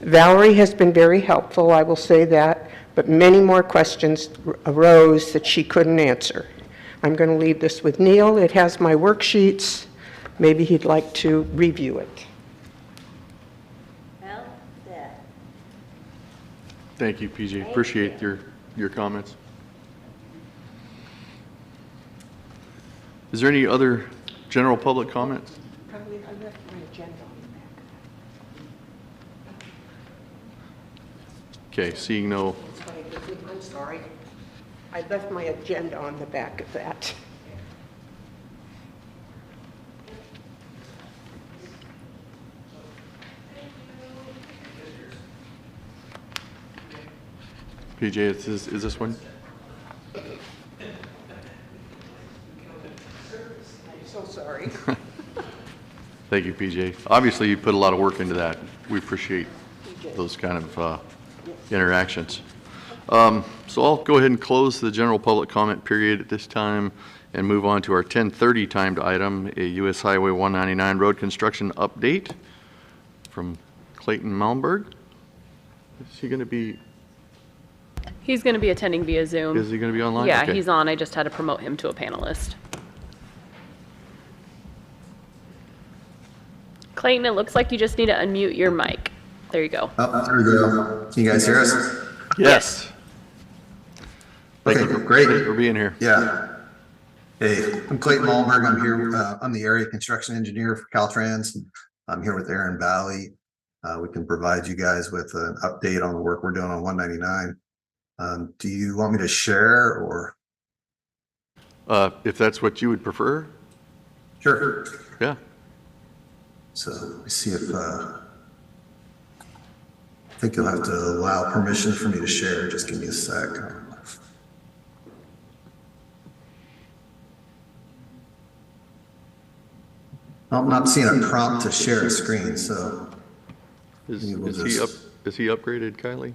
Valerie has been very helpful, I will say that, but many more questions arose that she couldn't answer. I'm going to leave this with Neil. It has my worksheets. Maybe he'd like to review it. Well said. Thank you, PJ. Appreciate your comments. Is there any other general public comments? Probably I left my agenda on the back. Okay, seeing no. I'm sorry. I left my agenda on the back of that. PJ, is this one? I'm so sorry. Thank you, PJ. Obviously, you put a lot of work into that. We appreciate those kind of interactions. So I'll go ahead and close the general public comment period at this time and move on to our 10:30 timed item, a US Highway 199 road construction update from Clayton Malmberg. Is he going to be, He's going to be attending via Zoom. is he going to be online? Yeah, Okay. he's on. I just had to promote him to a panelist. Clayton, it looks like you just need to unmute your mic. There you go. Oh, there we go. Can you guys hear us? Yes. Thank Okay, you great. for being here. Yeah. Hey, I'm Clayton Malmberg. I'm here. I'm the area construction engineer for Caltrans. I'm here with Aaron Valley. We can provide you guys with an update on the work we're doing on 199. Do you want me to share or? If that's what you would prefer. Sure. Yeah. So let me see if, I think you'll have to allow permission for me to share. Just give me a sec. I'm not seeing a prompt to share a screen, so. Is he upgraded, Kylie?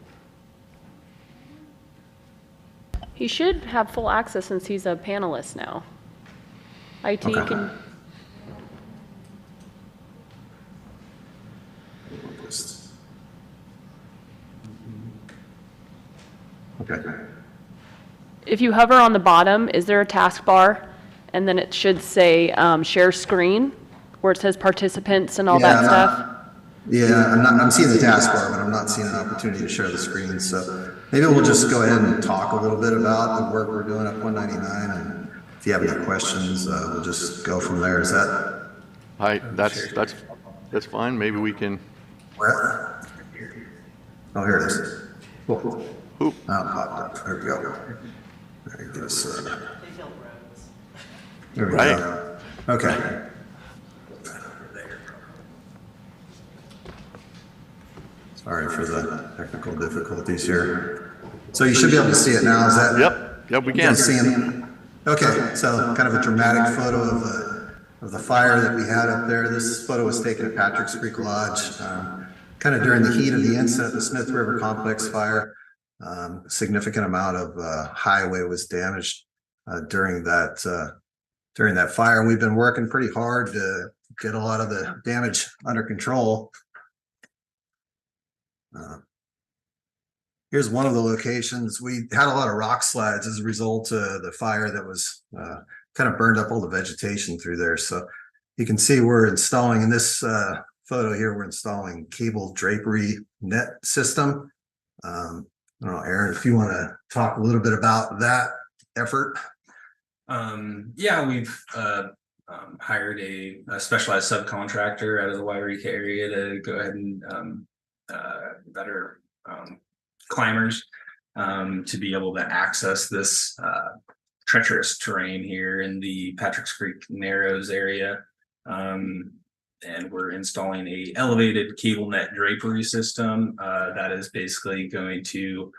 He should have full access since he's a panelist now. IT Okay. can, Okay. if you hover on the bottom, is there a taskbar? And then it should say share screen, where it says participants and all that stuff. Yeah, I'm seeing the taskbar, but I'm not seeing an opportunity to share the screen. So maybe we'll just go ahead and talk a little bit about the work we're doing at 199. And if you have any questions, we'll just go from there. Is that? Hi, that's fine. Maybe we can. Where? Oh, here it is. Cool. Oh, popped up. There we go. There you go. There we go. Okay. Sorry for the technical difficulties here. So you should be able to see it now. Is that? Yep, we You can. guys seeing? Okay, so kind of a dramatic photo of the fire that we had up there. This photo was taken at Patrick's Creek Lodge, kind of during the heat of the incident, the Smith River Complex fire. A significant amount of highway was damaged during that fire. We've been working pretty hard to get a lot of the damage under control. Here's one of the locations. We had a lot of rock slides as a result of the fire that was kind of burned up all the vegetation through there. So you can see we're installing in this photo here, we're installing cable drapery net system. I don't know, Aaron, if you want to talk a little bit about that effort. Yeah, we've hired a specialized subcontractor out of the Wairika area to go ahead and better climbers to be able to access this treacherous terrain here in the Patrick's Creek Narrows area. And we're installing a elevated cable net drapery system that is basically going to,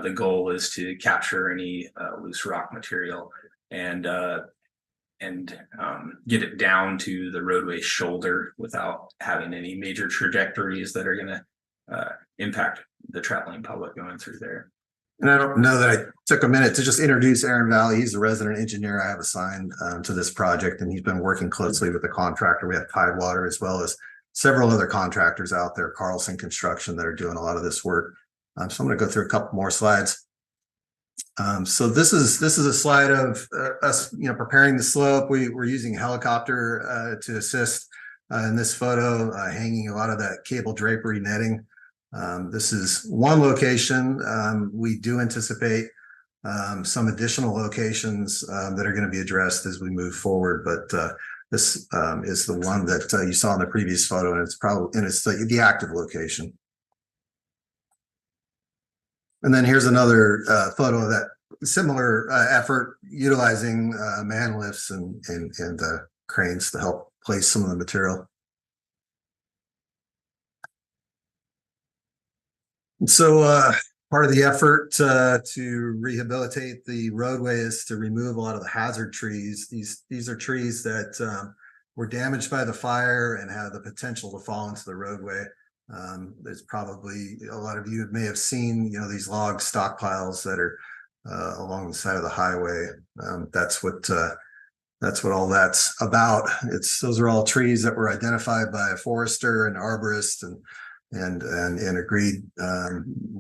the goal is to capture any loose rock material and get it down to the roadway shoulder without having any major trajectories that are going to impact the traveling public going through there. And I don't know that I took a minute to just introduce Aaron Valley. He's the resident engineer I have assigned to this project, and he's been working closely with the contractor. We have Tidewater as well as several other contractors out there, Carlson Construction, that are doing a lot of this work. So I'm going to go through a couple more slides. So this is a slide of us, preparing the slope. We're using a helicopter to assist in this photo, hanging a lot of that cable drapery netting. This is one location. We do anticipate some additional locations that are going to be addressed as we move forward, but this is the one that you saw in the previous photo, and it's the active location. And then here's another photo of that similar effort, utilizing man lifts and cranes to help place some of the material. So part of the effort to rehabilitate the roadway is to remove a lot of the hazard trees. These are trees that were damaged by the fire and have the potential to fall into the roadway. There's probably, a lot of you may have seen, these log stockpiles that are along the side of the highway. That's what all that's about. Those are all trees that were identified by a forester and arborist and agreed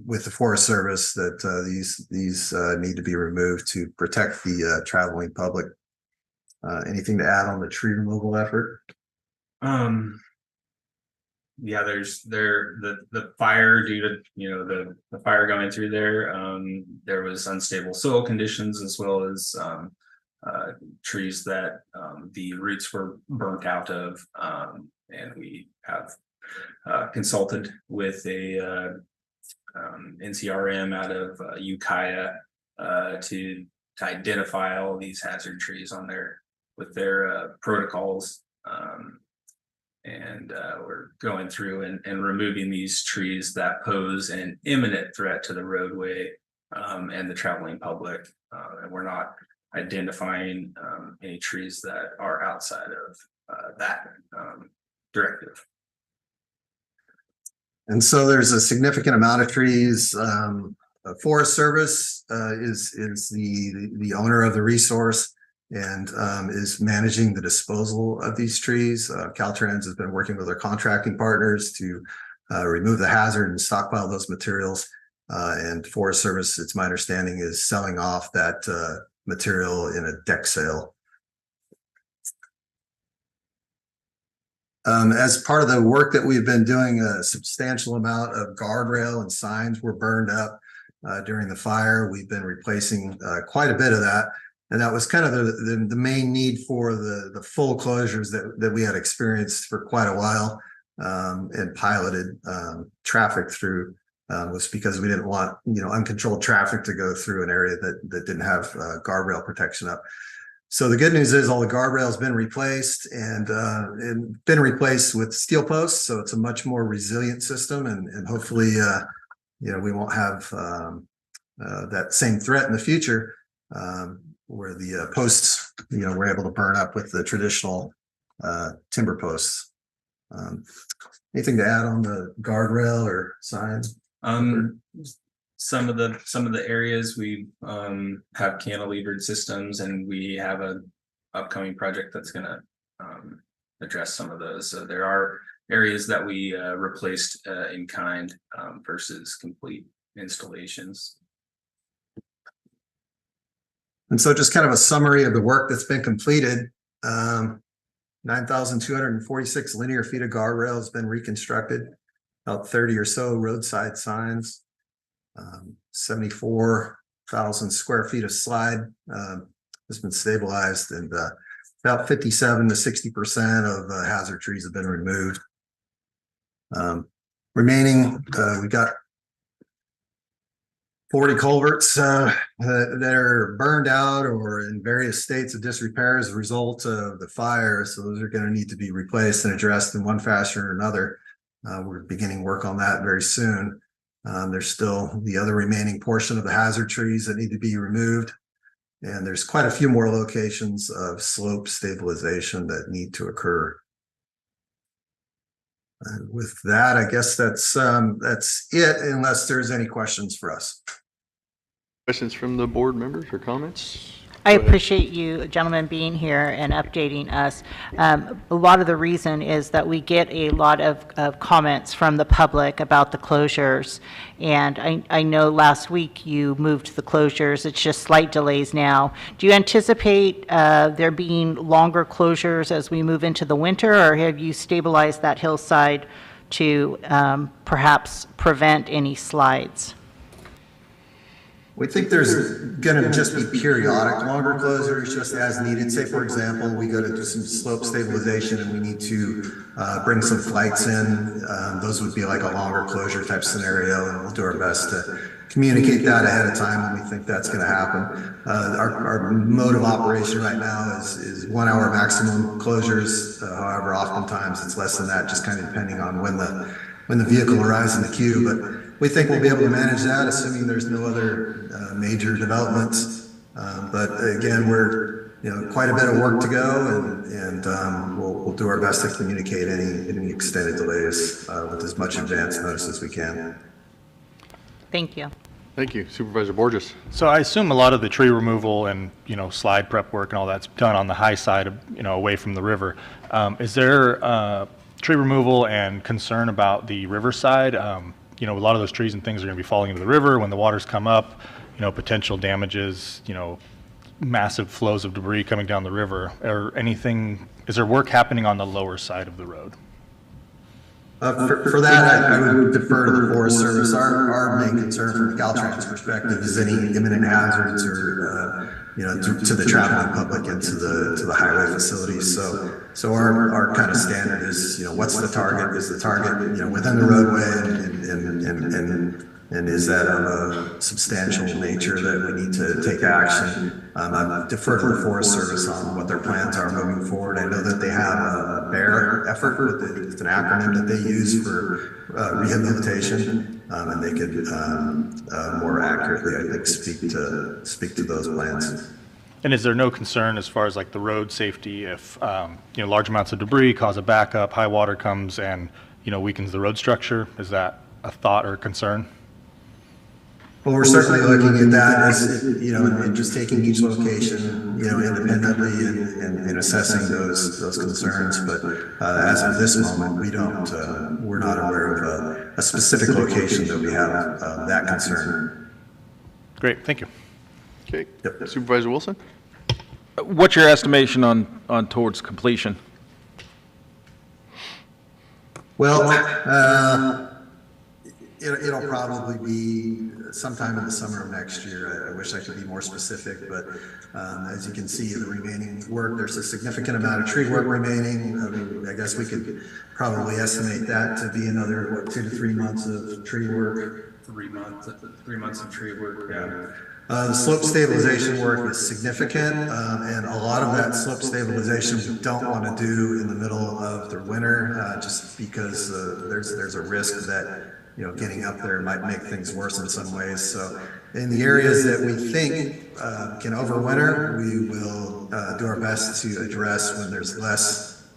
with the Forest Service that these need to be removed to protect the traveling public. Anything to add on the tree removal effort? Yeah, the fire due to the fire going through there. There was unstable soil conditions as well as trees that the roots were burnt out of, and we have consulted with a NCRM out of Ukiah to identify all these hazard trees on there with their protocols. And we're going through and removing these trees that pose an imminent threat to the roadway and the traveling public. And we're not identifying any trees that are outside of that directive. And so there's a significant amount of trees. Forest Service is the owner of the resource and is managing the disposal of these trees. Caltrans has been working with our contracting partners to remove the hazard and stockpile those materials. And Forest Service, it's my understanding, is selling off that material in a deck sale. As part of the work that we've been doing, a substantial amount of guardrail and signs were burned up during the fire. We've been replacing quite a bit of that. And that was kind of the main need for the full closures that we had experienced for quite a while and piloted traffic through was because we didn't want uncontrolled traffic to go through an area that didn't have guardrail protection up. So the good news is all the guardrails been replaced and been replaced with steel posts. So it's a much more resilient system, and hopefully we won't have that same threat in the future. Where the posts, we're able to burn up with the traditional timber posts. Anything to add on the guardrail or signs? Some of the areas we have cantilevered systems, and we have an upcoming project that's going to address some of those. So there are areas that we replaced in kind versus complete installations. And so just kind of a summary of the work that's been completed. 9,246 linear feet of guardrail has been reconstructed, about 30 or so roadside signs, 74,000 square feet of slide has been stabilized, and about 57 to 60% of hazard trees have been removed. Remaining, we got 40 culverts that are burned out or in various states of disrepair as a result of the fire. So those are going to need to be replaced and addressed in one fashion or another. We're beginning work on that very soon. There's still the other remaining portion of the hazard trees that need to be removed. And there's quite a few more locations of slope stabilization that need to occur. And with that, I guess that's it, unless there's any questions for us. Questions from the board members or comments? I appreciate you gentlemen being here and updating us. A lot of the reason is that we get a lot of comments from the public about the closures. And I know last week you moved the closures. It's just slight delays now. Do you anticipate there being longer closures as we move into the winter, or have you stabilized that hillside to perhaps prevent any slides? We think there's going to just be periodic longer closures, just as needed. Say, for example, we go to do some slope stabilization and we need to bring some flights in. Those would be like a longer closure type scenario, and we'll do our best to communicate that ahead of time when we think that's going to happen. Our mode of operation right now is 1 hour maximum closures. However, oftentimes it's less than that, just kind of depending on when the vehicle arrives in the queue. But we think we'll be able to manage that, assuming there's no other major developments. But again, we're quite a bit of work to go, and we'll do our best to communicate any extended delays with as much advance notice as we can. Thank you. Thank you. Supervisor Borges. So I assume a lot of the tree removal and, slide prep work and all that's done on the high side of, away from the river. Is there tree removal and concern about the river side? A lot of those trees and things are going to be falling into the river when the waters come up, potential damages, massive flows of debris coming down the river, or anything. Is there work happening on the lower side of the road? For that, I would defer to the Forest Service. Our main concern from the Caltrans perspective is any imminent hazards or, to the traveling public and to the highway facilities. So our kind of standard is, what's the target? Is the target, within the roadway and is that of a substantial nature that we need to take action? I defer to the Forest Service on what their plans are moving forward. I know that they have a BEAR effort. It's an acronym that they use for rehabilitation, and they could more accurately, I think, speak to those plans. And is there no concern as far as like the road safety if large amounts of debris cause a backup, high water comes and weakens the road structure? Is that a thought or concern? Well, we're certainly looking at that as, and just taking each location, independently and assessing those concerns. But as of this moment, we're not aware of a specific location that we have that concern. Great, thank you. Okay, yep. Supervisor Wilson? What's your estimation on towards completion? Well, it'll probably be sometime in the summer of next year. I wish I could be more specific, but as you can see, the remaining work, there's a significant amount of tree work remaining. I mean, I guess we could probably estimate that to be another, 2 to 3 months of tree work. 3 months of tree work. Yeah. The slope stabilization work is significant, and a lot of that slope stabilization we don't want to do in the middle of the winter, just because there's a risk that getting up there might make things worse in some ways. So in the areas that we think can overwinter, we will do our best to address when there's less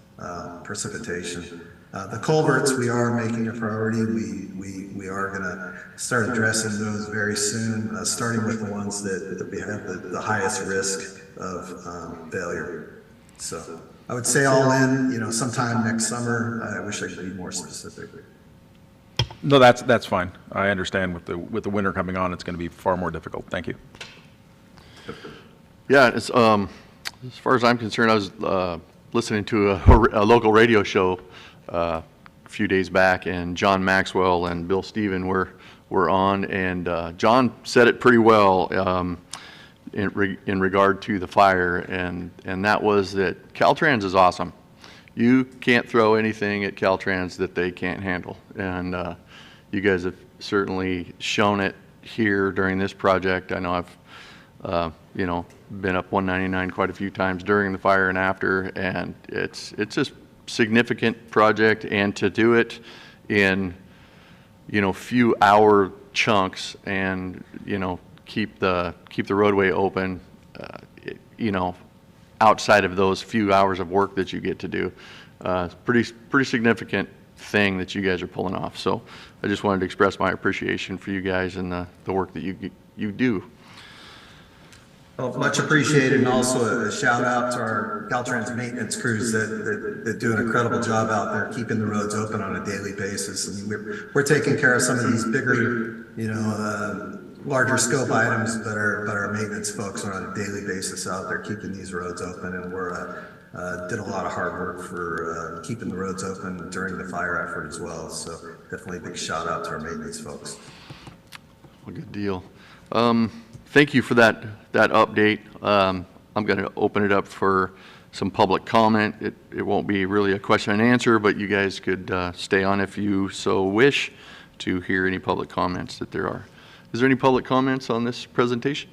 precipitation. The culverts, we are making a priority. We are going to start addressing those very soon, starting with the ones that we have the highest risk of failure. So I would say all in, sometime next summer. I wish I could be more specific. No, that's fine. I understand with the winter coming on, it's going to be far more difficult. Thank you. Yeah, it's as far as I'm concerned, I was listening to a local radio show a few days back, and John Maxwell and Bill Stephen were on, and John said it pretty well in regard to the fire, and that was that Caltrans is awesome. You can't throw anything at Caltrans that they can't handle, and you guys have certainly shown it here during this project. I know I've been up 199 quite a few times during the fire and after, and it's a significant project, and to do it in few hour chunks and keep the roadway open outside of those few hours of work that you get to do. It's pretty significant thing that you guys are pulling off. So I just wanted to express my appreciation for you guys and the work that you do. Well, much appreciated, and also a shout out to our Caltrans maintenance crews that do an incredible job out there keeping the roads open on a daily basis. I mean, we're taking care of some of these bigger, larger scope items, but our maintenance folks are on a daily basis out there keeping these roads open, and we're did a lot of hard work for keeping the roads open during the fire effort as well. So definitely a big shout out to our maintenance folks. Well, good deal. Thank you for that update. I'm going to open it up for some public comment. It won't be really a question and answer, but you guys could stay on if you so wish to hear any public comments that there are. Is there any public comments on this presentation?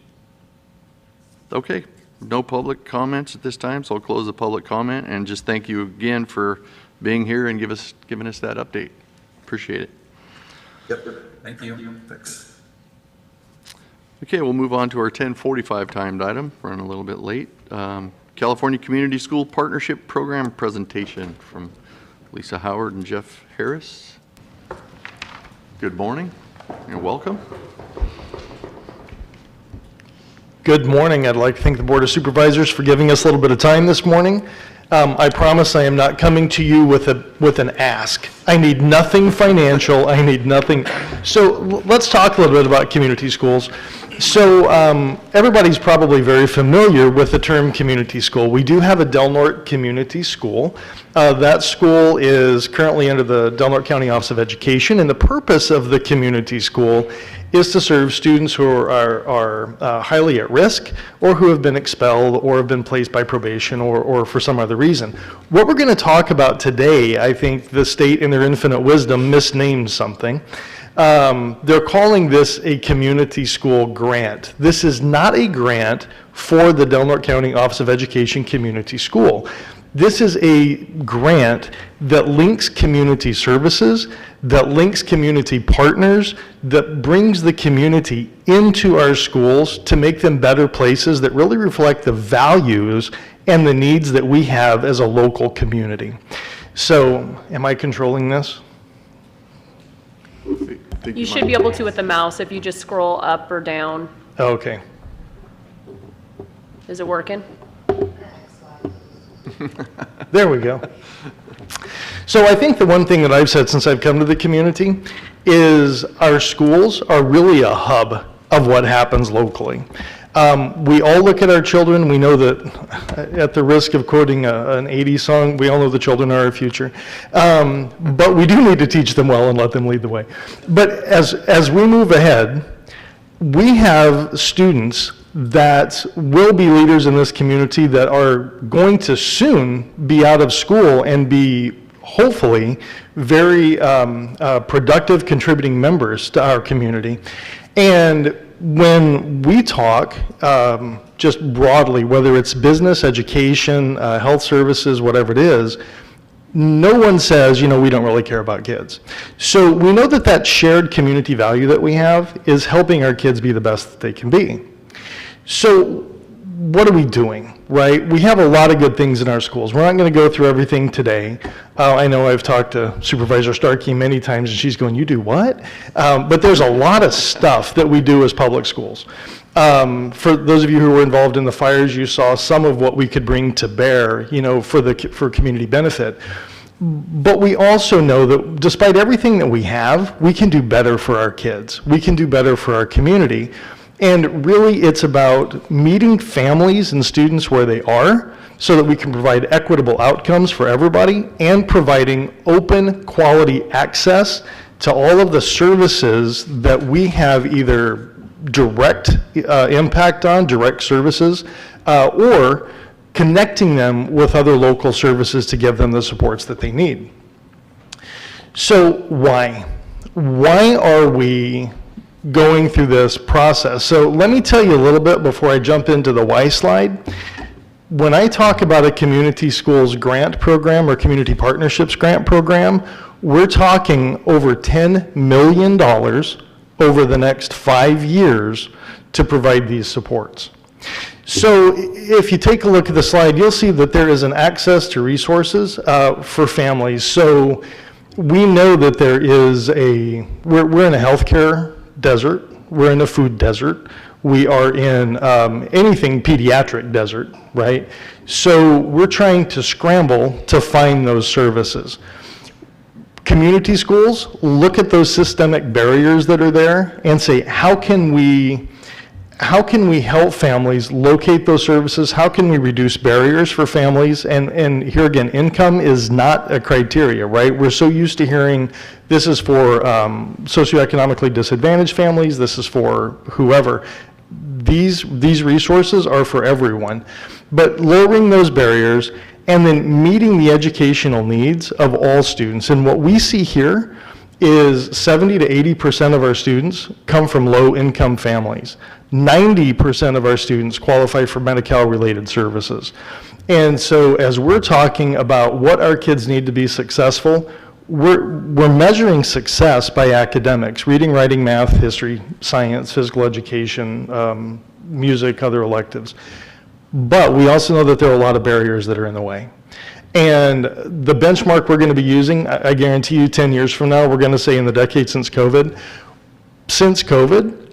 Okay, no public comments at this time, so I'll close the public comment and just thank you again for being here and giving us that update. Appreciate it. Yep. Thank you. Thanks. Okay, we'll move on to our 10:45 timed item. Running a little bit late. California Community School Partnership Program presentation from Lisa Howard and Jeff Harris. Good morning and welcome. Good morning. I'd like to thank the Board of Supervisors for giving us a little bit of time this morning. I promise I am not coming to you with an ask. I need nothing financial. I need nothing. So let's talk a little bit about community schools. So everybody's probably very familiar with the term community school. We do have a Del Norte Community School. That school is currently under the Del Norte County Office of Education, and the purpose of the community school is to serve students who are highly at risk or who have been expelled or have been placed by probation or for some other reason. What we're going to talk about today, I think the state in their infinite wisdom misnamed something. They're calling this a community school grant. This is not a grant for the Del Norte County Office of Education Community School. This is a grant that links community services, that links community partners, that brings the community into our schools to make them better places that really reflect the values and the needs that we have as a local community. So, am I controlling this? You should be able to with the mouse if you just scroll up or down. Okay. Is it working? There we go. So I think the one thing that I've said since I've come to the community is our schools are really a hub of what happens locally. We all look at our children. We know that, at the risk of quoting an 80s song, we all know the children are our future. But we do need to teach them well and let them lead the way. But as we move ahead, we have students that will be leaders in this community that are going to soon be out of school and be hopefully very productive contributing members to our community. And when we talk just broadly, whether it's business, education, health services, whatever it is, no one says, we don't really care about kids. So we know that shared community value that we have is helping our kids be the best that they can be. So what are we doing, right? We have a lot of good things in our schools. We're not going to go through everything today. I know I've talked to Supervisor Starkey many times, and she's going, you do what? But there's a lot of stuff that we do as public schools. For those of you who were involved in the fires, you saw some of what we could bring to bear, for community benefit. But we also know that despite everything that we have, we can do better for our kids. We can do better for our community. And really, it's about meeting families and students where they are so that we can provide equitable outcomes for everybody and providing open, quality access to all of the services that we have either direct impact on, direct services, or connecting them with other local services to give them the supports that they need. So why? Why are we going through this process? So let me tell you a little bit before I jump into the why slide. When I talk about a community schools grant program or community partnerships grant program, we're talking over $10 million over the next 5 years to provide these supports. So if you take a look at the slide, you'll see that there is an access to resources for families. So we know that there is we're in a healthcare desert, we're in a food desert, we are in anything pediatric desert, right? So we're trying to scramble to find those services. Community schools look at those systemic barriers that are there and say, how can we help families locate those services? How can we reduce barriers for families? And here again, income is not a criteria, right? We're so used to hearing this is for socioeconomically disadvantaged families, this is for whoever. These resources are for everyone. But lowering those barriers and then meeting the educational needs of all students. And what we see here is 70 to 80% of our students come from low-income families. 90% of our students qualify for Medi-Cal-related services. And so as we're talking about what our kids need to be successful, we're measuring success by academics, reading, writing, math, history, science, physical education, music, other electives. but we also know that there are a lot of barriers that are in the way. And the benchmark we're going to be using, I guarantee you 10 years from now, we're going to say in the decade since COVID,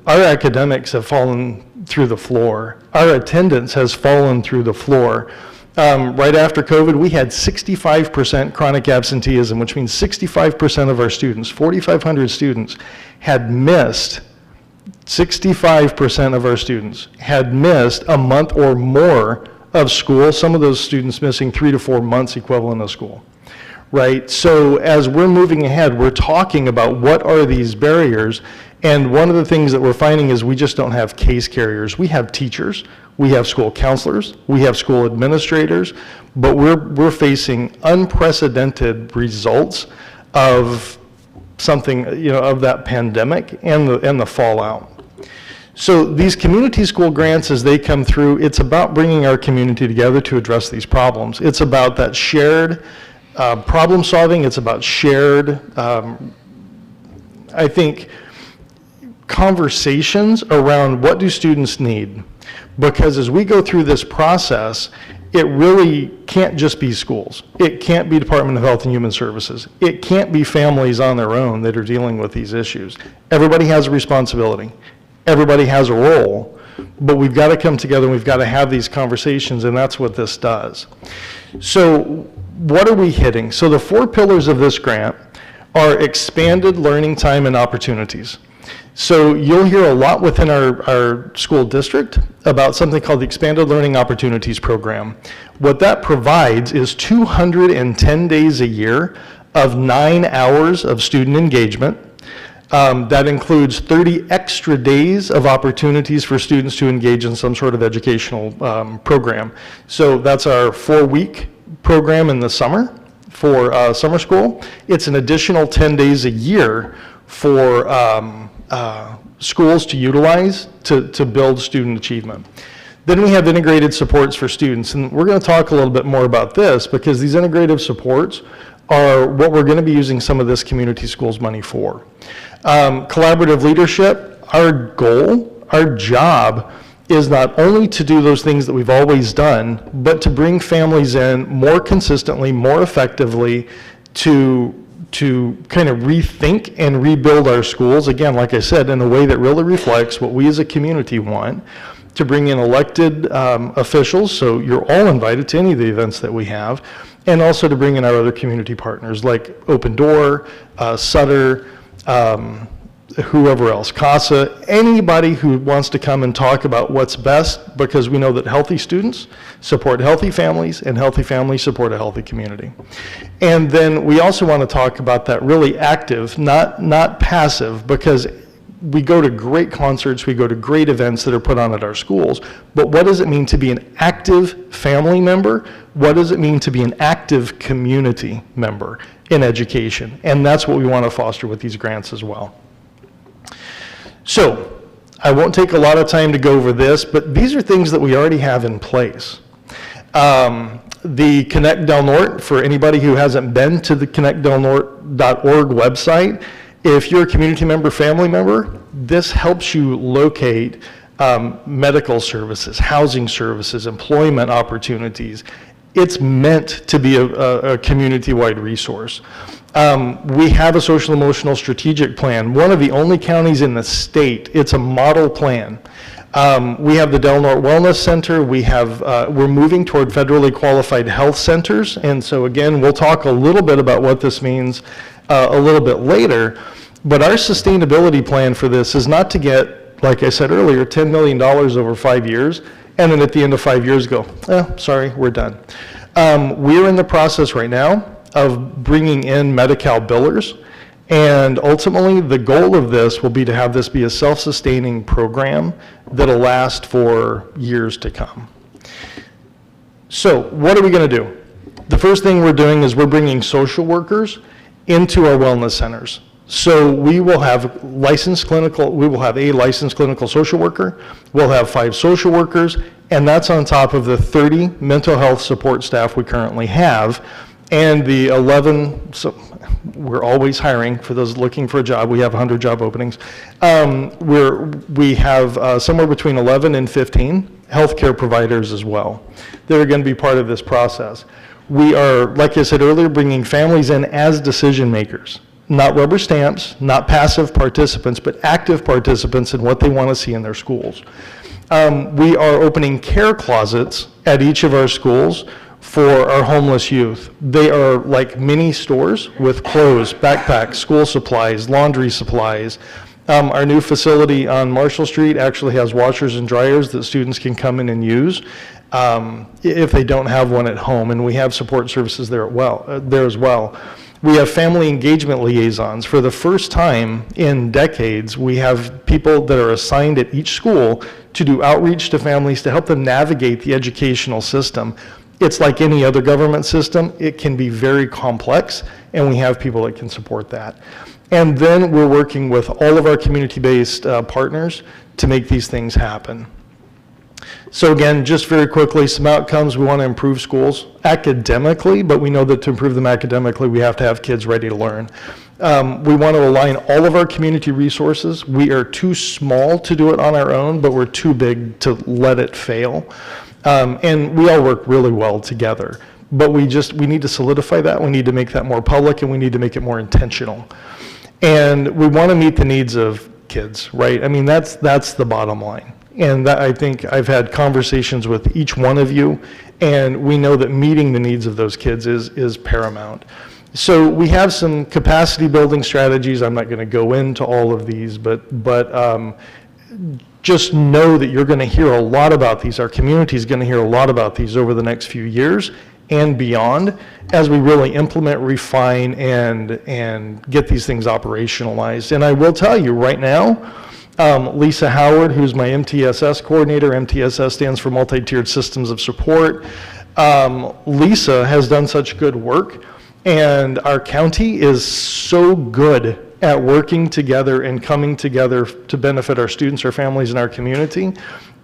our academics have fallen through the floor. Our attendance has fallen through the floor. Right after COVID, we had 65% chronic absenteeism, which means 65% of our students, 4,500 students, had missed 65% of our students had missed a month or more of school, some of those students missing 3 to 4 months equivalent of school, right? So as we're moving ahead, we're talking about what are these barriers, and one of the things that we're finding is we just don't have case carriers. We have teachers, we have school counselors, we have school administrators, but we're facing unprecedented results of something, of that pandemic and the fallout. So these community school grants, as they come through, it's about bringing our community together to address these problems. It's about that shared problem solving. It's about shared, I think, conversations around what do students need. Because as we go through this process, it really can't just be schools. It can't be Department of Health and Human Services. It can't be families on their own that are dealing with these issues. Everybody has a responsibility. Everybody has a role, but we've got to come together and we've got to have these conversations, and that's what this does. So what are we hitting? So the 4 pillars of this grant are expanded learning time and opportunities. So you'll hear a lot within our school district about something called the Expanded Learning Opportunities Program. What that provides is 210 days a year of 9 hours of student engagement. That includes 30 extra days of opportunities for students to engage in some sort of educational program. So that's our 4-week program in the summer for summer school. It's an additional 10 days a year for schools to utilize to build student achievement. Then we have integrated supports for students, and we're going to talk a little bit more about this because these integrative supports are what we're going to be using some of this community schools money for. Collaborative leadership, our goal, our job is not only to do those things that we've always done, but to bring families in more consistently, more effectively to kind of rethink and rebuild our schools, again, like I said, in a way that really reflects what we as a community want, to bring in elected officials, so you're all invited to any of the events that we have, and also to bring in our other community partners like Open Door, Sutter, whoever else, CASA, anybody who wants to come and talk about what's best, because we know that healthy students support healthy families, and healthy families support a healthy community. And then we also want to talk about that really active, not passive, because we go to great concerts, we go to great events that are put on at our schools, but what does it mean to be an active family member? What does it mean to be an active community member in education? And that's what we want to foster with these grants as well. So, I won't take a lot of time to go over this, but these are things that we already have in place. The Connect Del Norte, for anybody who hasn't been to the connectdelnorte.org website, if you're a community member, family member, this helps you locate medical services, housing services, employment opportunities. It's meant to be a community-wide resource. We have a social emotional strategic plan, one of the only counties in the state. It's a model plan. We have the Del Norte Wellness Center. We're moving toward federally qualified health centers. And so again, we'll talk a little bit about what this means a little bit later. But our sustainability plan for this is not to get, like I said earlier, $10 million over 5 years, and then at the end of 5 years go, sorry, we're done. We're in the process right now of bringing in Medi-Cal billers, and ultimately the goal of this will be to have this be a self-sustaining program that'll last for years to come. So what are we going to do? The first thing we're doing is we're bringing social workers into our wellness centers. So we will have a licensed clinical social worker, we'll have 5 social workers, and that's on top of the 30 mental health support staff we currently have, and the 11, so we're always hiring for those looking for a job. We have 100 job openings. We have somewhere between 11 and 15 healthcare providers as well. They're going to be part of this process. We are, like I said earlier, bringing families in as decision makers, not rubber stamps, not passive participants, but active participants in what they want to see in their schools. We are opening care closets at each of our schools for our homeless youth. They are like mini stores with clothes, backpacks, school supplies, laundry supplies. Our new facility on Marshall Street actually has washers and dryers that students can come in and use if they don't have one at home, and we have support services there as well. We have family engagement liaisons. For the first time in decades, we have people that are assigned at each school to do outreach to families to help them navigate the educational system. It's like any other government system. It can be very complex, and we have people that can support that. And then we're working with all of our community-based partners to make these things happen. So again, just very quickly, some outcomes. We want to improve schools academically, but we know that to improve them academically, we have to have kids ready to learn. We want to align all of our community resources. We are too small to do it on our own, but we're too big to let it fail. And we all work really well together. But we need to solidify that. We need to make that more public, and we need to make it more intentional. And we want to meet the needs of kids, right? I mean, that's the bottom line. And that, I think I've had conversations with each one of you, and we know that meeting the needs of those kids is paramount. So we have some capacity building strategies. I'm not going to go into all of these, but just know that you're going to hear a lot about these. Our community is going to hear a lot about these over the next few years and beyond as we really implement, refine, and get these things operationalized. And I will tell you right now, Lisa Howard, who's my MTSS coordinator, MTSS stands for Multi-Tiered Systems of Support. Lisa has done such good work, and our county is so good at working together and coming together to benefit our students, our families, and our community,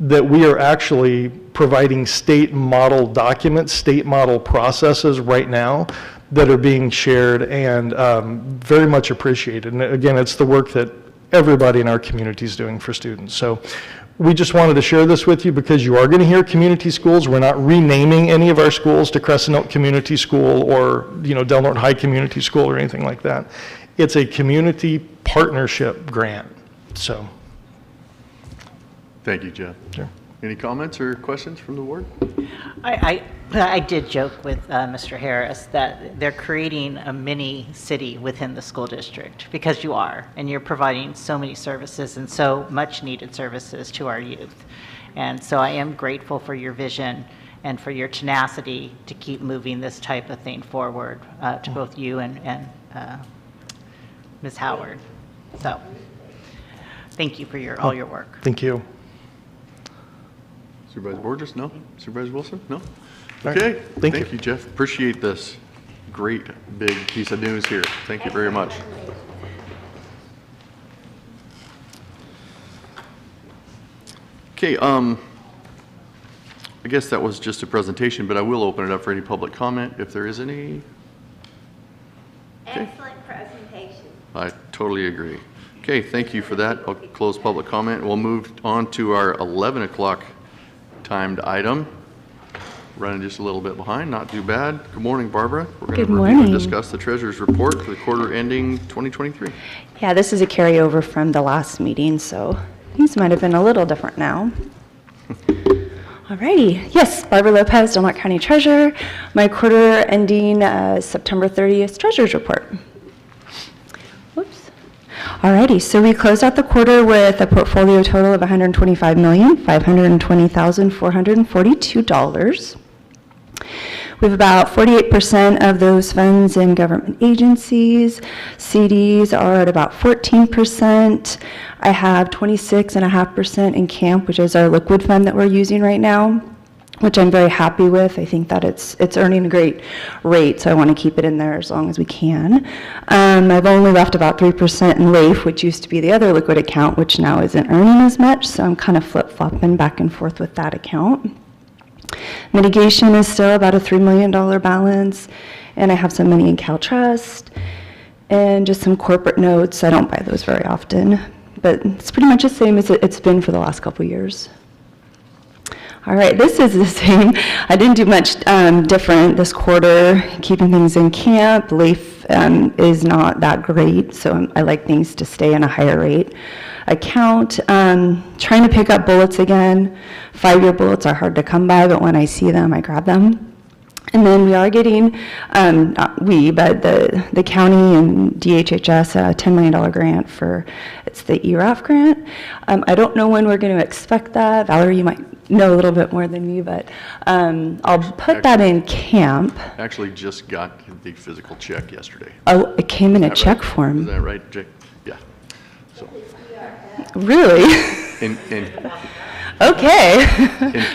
that we are actually providing state model documents, state model processes right now that are being shared and very much appreciated. And again, it's the work that everybody in our community is doing for students. So we just wanted to share this with you because you are going to hear community schools. We're not renaming any of our schools to Crescent Oak Community School or Del Norte High Community School or anything like that. It's a community partnership grant. So. Thank you, Jeff. Sure. Any comments or questions from the board? I did joke with Mr. Harris that they're creating a mini city within the school district, because you are, and you're providing so many services and so much needed services to our youth. And so I am grateful for your vision and for your tenacity to keep moving this type of thing forward, to both you and Ms. Howard. So thank you for all your work. Thank you. Supervisor Borges? No? Supervisor Wilson? No? Right. Okay. Thank you, Jeff. Appreciate this great big piece of news here. Thank you very much. Okay, I guess that was just a presentation, but I will open it up for any public comment if there is any. Okay. Excellent presentation. I totally agree. Okay, thank you for that. I'll close public comment. We'll move on to our 11 o'clock timed item. Running just a little bit behind, not too bad. Good morning, Barbara. We're going to review and discuss the Treasurer's report for the quarter ending 2023. Yeah, this is a carryover from the last meeting, so these might have been a little different now. Alrighty, yes, Barbara Lopez, Del Norte County Treasurer. My quarter ending September 30th Treasurer's report. Whoops. Alrighty, so we closed out the quarter with a portfolio total of $125,520,442. We have about 48% of those funds in government agencies. CDs are at about 14%. I have 26.5% in CAMP, which is our liquid fund that we're using right now, which I'm very happy with. I think that it's earning a great rate, so I want to keep it in there as long as we can. I've only left about 3% in LAIF, which used to be the other liquid account, which now isn't earning as much, so I'm kind of flip-flopping back and forth with that account. Mitigation is still about a $3 million balance, and I have some money in CalTrust and just some corporate notes. I don't buy those very often, but it's pretty much the same as it's been for the last couple years. All right, this is the same. I didn't do much different this quarter, keeping things in camp. LAIF is not that great, so I like things to stay in a higher rate account. Trying to pick up bullets again. 5-year bullets are hard to come by, but when I see them, I grab them. And then we are getting, not we, but the county and DHHS a $10 million grant for, it's the ERAF grant. I don't know when we're going to expect that. Valerie, you might know a little bit more than me, but I'll put that in camp. Actually just got the physical check yesterday. Oh, it came in a Is that check right? form. Is that right, Jake? Yeah. So. Really? Okay.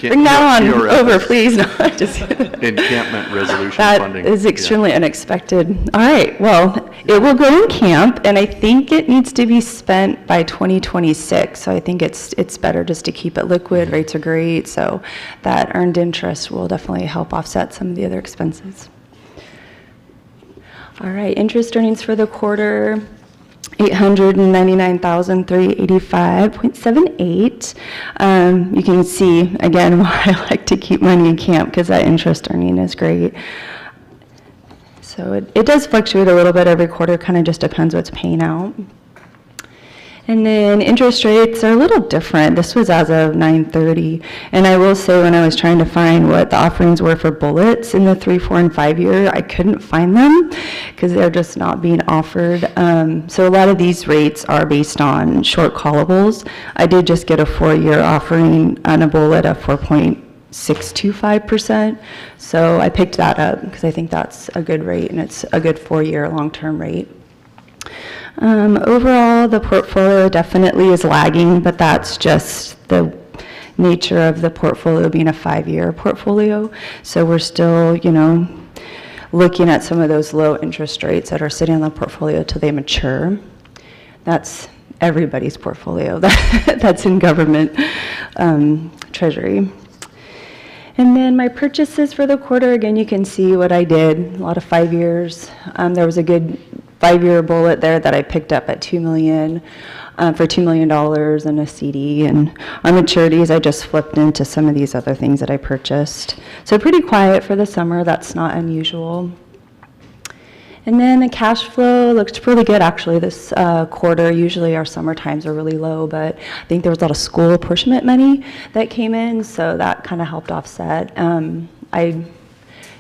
Bring that on over, please. No, just encampment resolution funding. That is extremely unexpected. All right, well, it will go in camp, and I think it needs to be spent by 2026. So I think it's better just to keep it liquid. Rates are great, so that earned interest will definitely help offset some of the other expenses. All right, interest earnings for the quarter. $899,385.78. You can see, again, why I like to keep money in camp, because that interest earning is great. So it does fluctuate a little bit every quarter, kind of just depends what's paying out. And then interest rates are a little different. This was as of 9/30. And I will say, when I was trying to find what the offerings were for bullets in the 3, 4, and 5 year, I couldn't find them because they're just not being offered. So a lot of these rates are based on short callables. I did just get a 4-year offering on a bullet of 4.625%. So I picked that up because I think that's a good rate, and it's a good 4-year long-term rate. Overall, the portfolio definitely is lagging, but that's just the nature of the portfolio being a 5-year portfolio. So we're still, looking at some of those low interest rates that are sitting on the portfolio till they mature. That's everybody's portfolio that's in government, Treasury. And then my purchases for the quarter, again, you can see what I did, a lot of 5 years. There was a good 5-year bullet there that I picked up at $2 million, for $2 million and a CD. And on maturities, I just flipped into some of these other things that I purchased. So pretty quiet for the summer. That's not unusual. And then the cash flow looked really good, actually, this quarter. Usually our summer times are really low, but I think there was a lot of school apportionment money that came in, so that kind of helped offset. I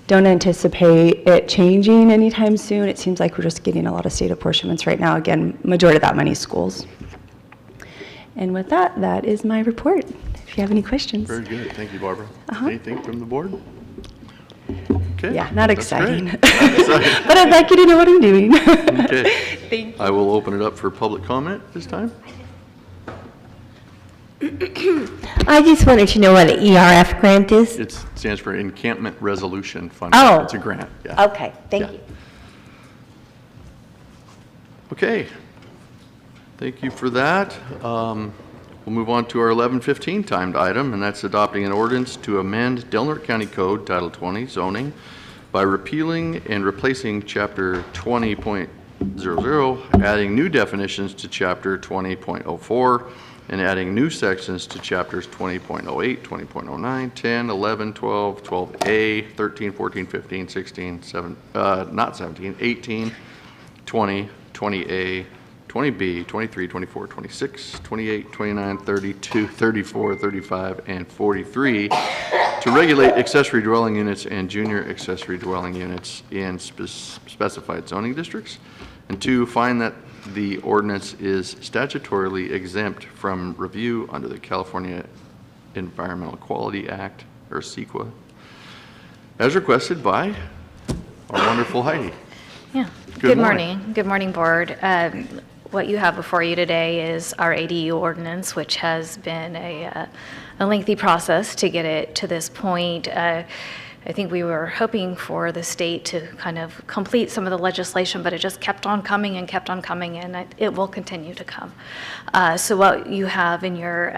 don't anticipate it changing anytime soon. It seems like we're just getting a lot of state apportionments right now. Again, majority of that money is schools. And with that, that is my report. If you have any questions. Very good. Thank you, Barbara. Anything from the board? Okay. Yeah, not That's exciting. great. Not exciting. But I'd like you to know what I'm doing. Okay. Thank you. I will open it up for public comment this time. I just wanted to know what an ERF grant is. It stands for Encampment Resolution Fund. Oh. It's a grant, yeah. Okay, thank you. Okay. Thank you for that. We'll move on to our 11:15 timed item, and that's adopting an ordinance to amend Del Norte County Code Title 20 zoning by repealing and replacing Chapter 20.00, adding new definitions to Chapter 20.04, and adding new sections to chapters 20.08, 20.09, 10, 11, 12, 12A, 13, 14, 15, 16, 18, 20, 20A, 20B, 23, 24, 26, 28, 29, 32, 34, 35, and 43 to regulate accessory dwelling units and junior accessory dwelling units in specified zoning districts, and 2, find that the ordinance is statutorily exempt from review under the California Environmental Quality Act, or CEQA, as requested by our wonderful Heidi. Yeah. Good morning. Good morning, board. What you have before you today is our ADU ordinance, which has been a lengthy process to get it to this point. I think we were hoping for the state to kind of complete some of the legislation, but it just kept on coming, and it will continue to come. So what you have in your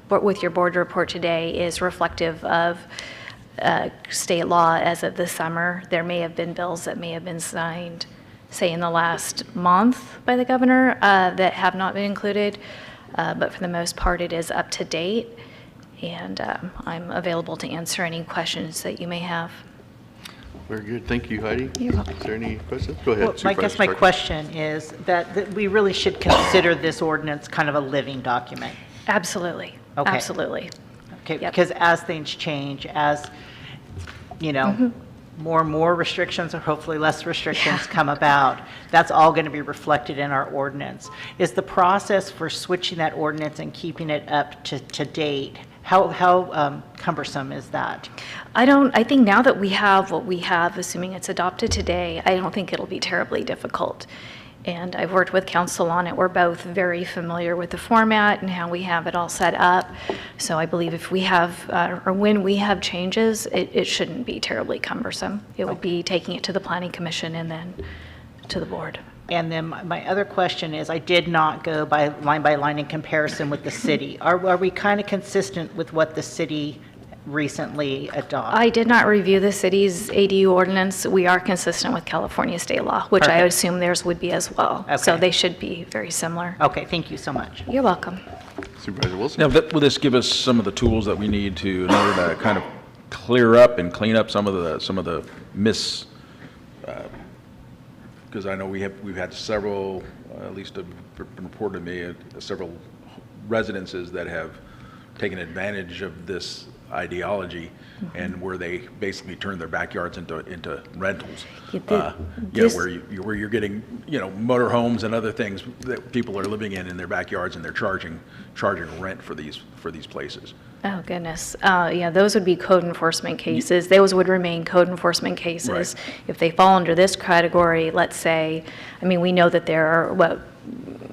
with your board report today is reflective of state law as of this summer. There may have been bills that may have been signed, say, in the last month by the governor that have not been included, but for the most part, it is up to date. And I'm available to answer any questions that you may have. Very good. Thank you, Heidi. You're welcome. Is there any questions? Go ahead. Well, I guess Supervisor my Starkey. question is that we really should consider this ordinance kind of a living document. Absolutely. Okay. Absolutely. Okay, Yep. because as things change, as, you know, more and more restrictions or hopefully less restrictions come about, that's all going to be reflected in our ordinance. Is the process for switching that ordinance and keeping it up to date, how cumbersome is that? I think now that we have what we have, assuming it's adopted today, I don't think it'll be terribly difficult. And I've worked with council on it. We're both very familiar with the format and how we have it all set up. So I believe if we have, or when we have changes, it shouldn't be terribly cumbersome. It would be taking it to the planning commission and then to the board. And then my other question is, I did not go by line in comparison with the city. Are we kind of consistent with what the city recently adopted? I did not review the city's ADU ordinance. We are consistent with California state law, which I Perfect. assume theirs would be as well. So Okay. they should be very similar. Okay, thank you so much. You're welcome. Supervisor Wilson. Now, will this give us some of the tools that we need in order to kind of clear up and clean up some of the because I know we've had several, at least have been reported to me, several residences that have taken advantage of this ideology and where they basically turn their backyards into rentals. Where you're getting, motor homes and other things that people are living in their backyards, and they're charging rent for these places. Oh, goodness. Yeah, those would be code enforcement cases. Those would remain code enforcement cases. Right. If they fall under this category, let's say, we know that there are,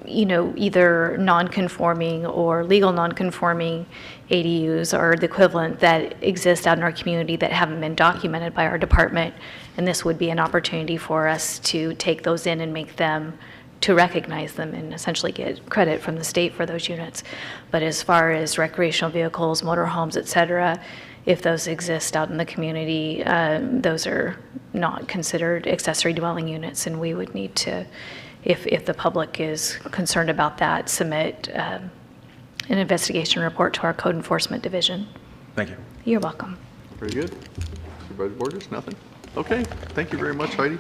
either non-conforming or legal non-conforming ADUs or the equivalent that exist out in our community that haven't been documented by our department. And this would be an opportunity for us to take those in and make them, to recognize them and essentially get credit from the state for those units. But as far as recreational vehicles, motorhomes, et cetera, if those exist out in the community, those are not considered accessory dwelling units, and we would need to, if the public is concerned about that, submit an investigation report to our code enforcement division. Thank you. You're welcome. Very good. Supervisor Borges, nothing? Okay, thank you very much, Heidi.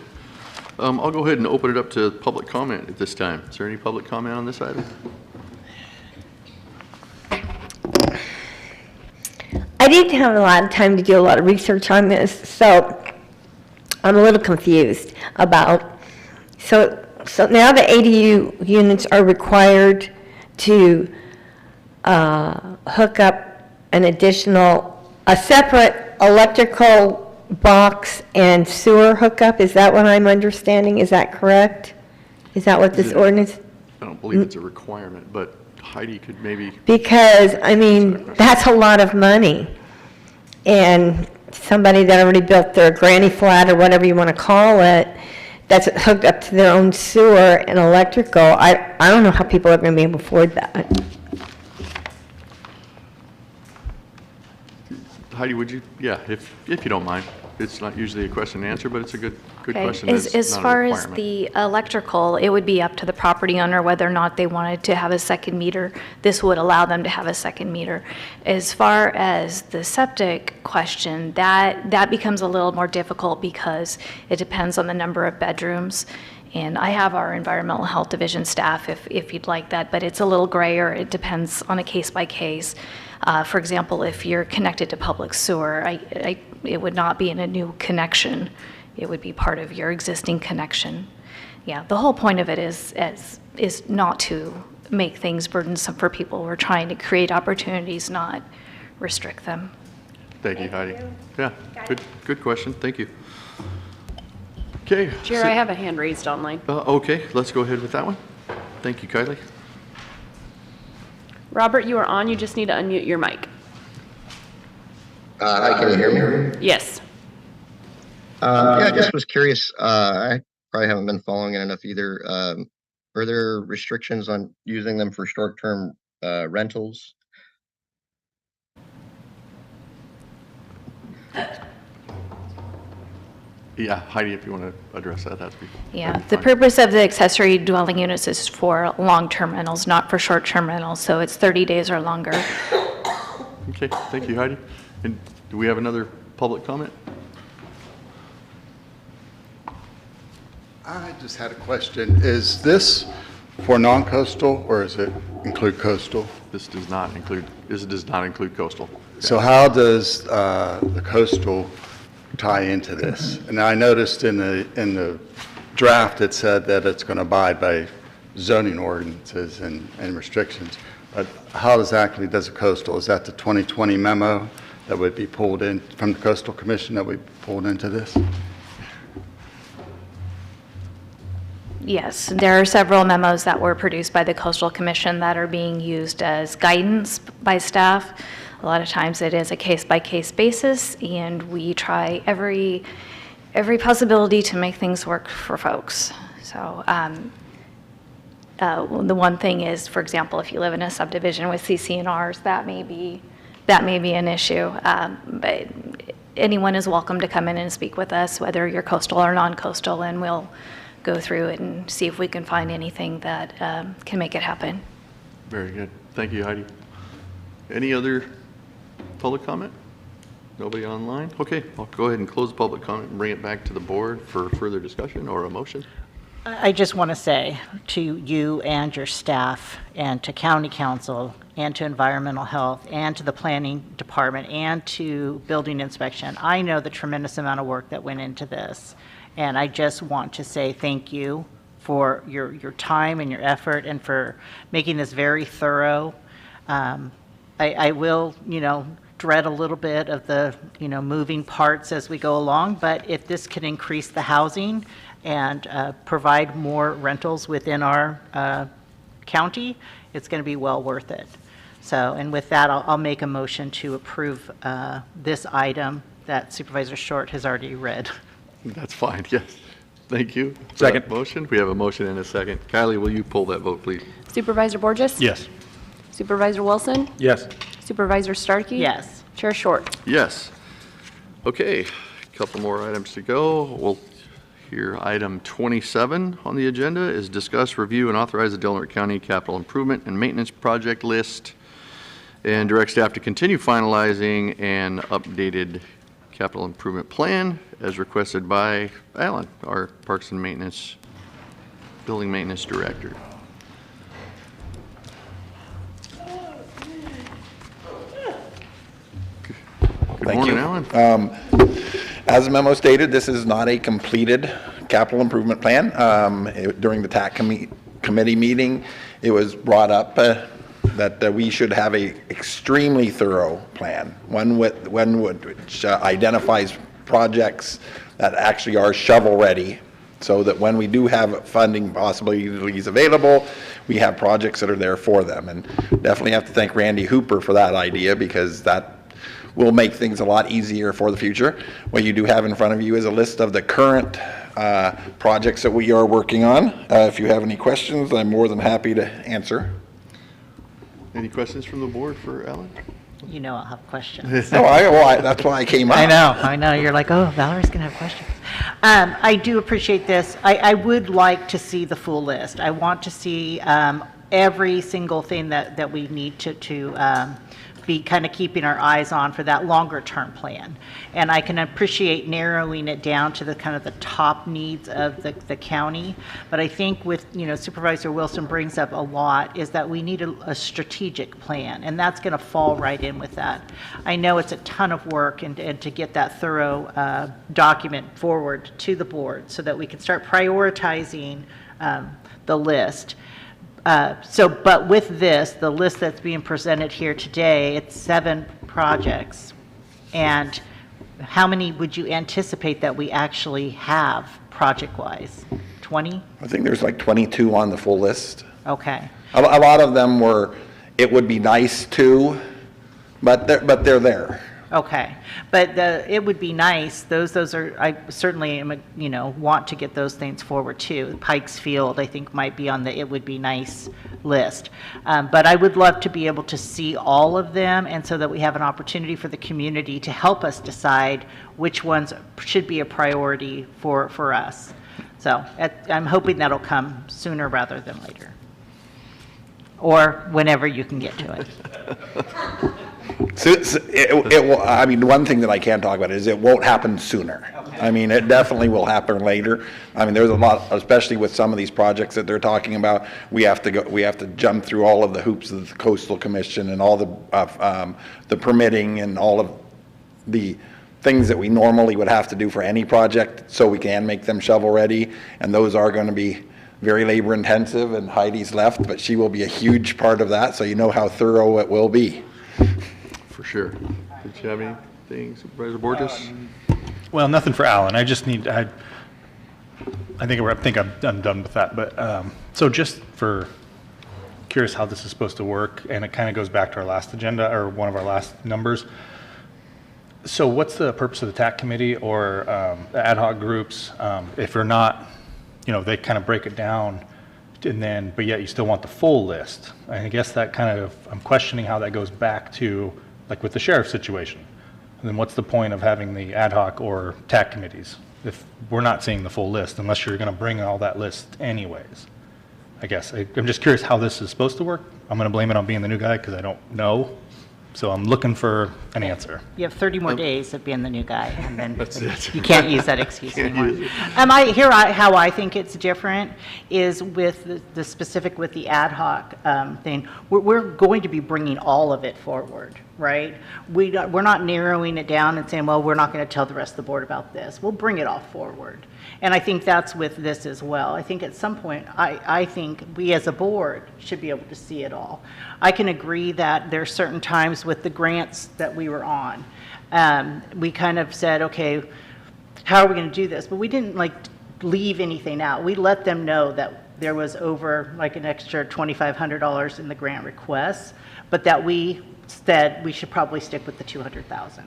I'll go ahead and open it up to public comment at this time. Is there any public comment on this item? I didn't have a lot of time to do a lot of research on this, so I'm a little confused about, so now the ADU units are required to hook up a separate electrical box and sewer hookup. Is that what I'm understanding? Is that correct? Is that what this ordinance? I don't believe it's a requirement, but Heidi could maybe. Because, that's a lot of money. And somebody that already built their granny flat or whatever you want to call it, that's hooked up to their own sewer and electrical, I don't know how people are going to be able to afford that. Heidi, would you, if you don't mind. It's not usually a question and answer, but it's a good Okay. question. As It's not a far as requirement. the electrical, it would be up to the property owner whether or not they wanted to have a second meter. This would allow them to have a second meter. As far as the septic question, that becomes a little more difficult because it depends on the number of bedrooms. And I have our environmental health division staff if you'd like that, but it's a little grayer. It depends on a case by case. For example, if you're connected to public sewer, it would not be in a new connection. It would be part of your existing connection. Yeah, the whole point of it is not to make things burdensome for people. We're trying to create opportunities, not restrict them. Thank you, Heidi. Yeah, good question. Thank you. Okay. Chair, I have a hand raised online. Okay, let's go ahead with that one. Thank you, Kylie. Robert, you are on. You just need to unmute your mic. Hi, can you hear me? Yes. I just was curious. I probably haven't been following it enough either. Are there restrictions on using them for short-term rentals? Yeah, Heidi, if you want to address that, that'd be. Yeah, the purpose of the accessory dwelling units is for long-term rentals, not for short-term rentals, so it's 30 days or longer. Okay, thank you, Heidi. And do we have another public comment? I just had a question. Is this for non-coastal or does it include coastal? This does not include coastal. So how does the coastal tie into this? And I noticed in the draft, it said that it's going to abide by zoning ordinances and restrictions. But how exactly does a coastal, is that the 2020 memo that would be pulled in from the Coastal Commission that would be pulled into this? Yes, there are several memos that were produced by the Coastal Commission that are being used as guidance by staff. A lot of times it is a case-by-case basis, and we try every possibility to make things work for folks. So the one thing is, for example, if you live in a subdivision with CC&Rs, that may be an issue. But anyone is welcome to come in and speak with us, whether you're coastal or non-coastal, and we'll go through it and see if we can find anything that can make it happen. Very good. Thank you, Heidi. Any other public comment? Nobody online? Okay, I'll go ahead and close the public comment and bring it back to the board for further discussion or a motion. I just want to say to you and your staff and to county council and to environmental health and to the planning department and to building inspection, I know the tremendous amount of work that went into this. And I just want to say thank you for your time and your effort and for making this very thorough. I will, dread a little bit of the, moving parts as we go along, but if this can increase the housing and provide more rentals within our county, it's going to be well worth it. So, and with that, I'll make a motion to approve this item that Supervisor Short has already read. That's fine, yes. Thank you. Second. Motion. We have a motion and a second. Kylie, will you pull that vote, please? Supervisor Borges? Yes. Supervisor Wilson? Yes. Supervisor Starkey? Yes. Chair Short? Yes. Okay, a couple more items to go. We'll hear item 27 on the agenda is discuss, review, and authorize the Delaware County capital improvement and maintenance project list and direct staff to continue finalizing an updated capital improvement plan as requested by Alan, our Parks and Maintenance, Building Maintenance Director. Good morning, Alan. As the memo stated, this is not a completed capital improvement plan. During the TAC committee meeting, it was brought up that we should have a extremely thorough plan, one which identifies projects that actually are shovel ready, so that when we do have funding possibilities available, we have projects that are there for them. And definitely have to thank Randy Hooper for that idea, because that will make things a lot easier for the future. What you do have in front of you is a list of the current projects that we are working on. If you have any questions, I'm more than happy to answer. Any questions from the board for Alan? I'll have questions. That's why I came up. I know. You're like, oh, Valerie's going to have questions. I do appreciate this. I would like to see the full list. I want to see every single thing that we need to be kind of keeping our eyes on for that longer term plan. And I can appreciate narrowing it down to the kind of the top needs of the county. But I think with, Supervisor Wilson brings up a lot is that we need a strategic plan, and that's going to fall right in with that. I know it's a ton of work and to get that thorough document forward to the board so that we can start prioritizing the list. But with this, the list that's being presented here today, it's 7 projects. And how many would you anticipate that we actually have project-wise? 20? I think there's like 22 on the full list. Okay. A lot of them were, it would be nice to, but they're there. Okay, but it would be nice, those are, I certainly am, want to get those things forward too. Pikes Field, I think, might be on the it would be nice list. But I would love to be able to see all of them, and so that we have an opportunity for the community to help us decide which ones should be a priority for us. So I'm hoping that'll come sooner rather than later. Or whenever you can get to it. It will, I mean, one thing that I can talk about is it won't happen sooner. I mean, it definitely will happen later. I mean, there's a lot, especially with some of these projects that they're talking about, we have to jump through all of the hoops of the Coastal Commission and all the permitting and all of the things that we normally would have to do for any project so we can make them shovel ready. And those are going to be very labor intensive, and Heidi's left, but she will be a huge part of that. So you know how thorough it will be. For sure. Did you have anything, Supervisor Borges? Well, nothing for Alan. I just need, I think I'm done with that. But so just for curious how this is supposed to work, and it kind of goes back to our last agenda or one of our last numbers. So what's the purpose of the TAC committee or the ad hoc groups if they're not, they kind of break it down and then, but yet you still want the full list? I guess that kind of, I'm questioning how that goes back to, like with the sheriff situation. And then what's the point of having the ad hoc or TAC committees if we're not seeing the full list, unless you're going to bring all that list anyways? I guess I'm just curious how this is supposed to work. I'm going to blame it on being the new guy because I don't know. So I'm looking for an answer. You have 30 more days of being the new guy, and then That's it. you can't use that excuse anymore. How I think it's different is with the specific with the ad hoc thing. We're going to be bringing all of it forward, right? We're not narrowing it down and saying, well, we're not going to tell the rest of the board about this. We'll bring it all forward. And I think that's with this as well. I think at some point, I think we as a board should be able to see it all. I can agree that there are certain times with the grants that we were on. We kind of said, okay, how are we going to do this? But we didn't leave anything out. We let them know that there was over an extra $2,500 in the grant requests, but that we said we should probably stick with the $200,000.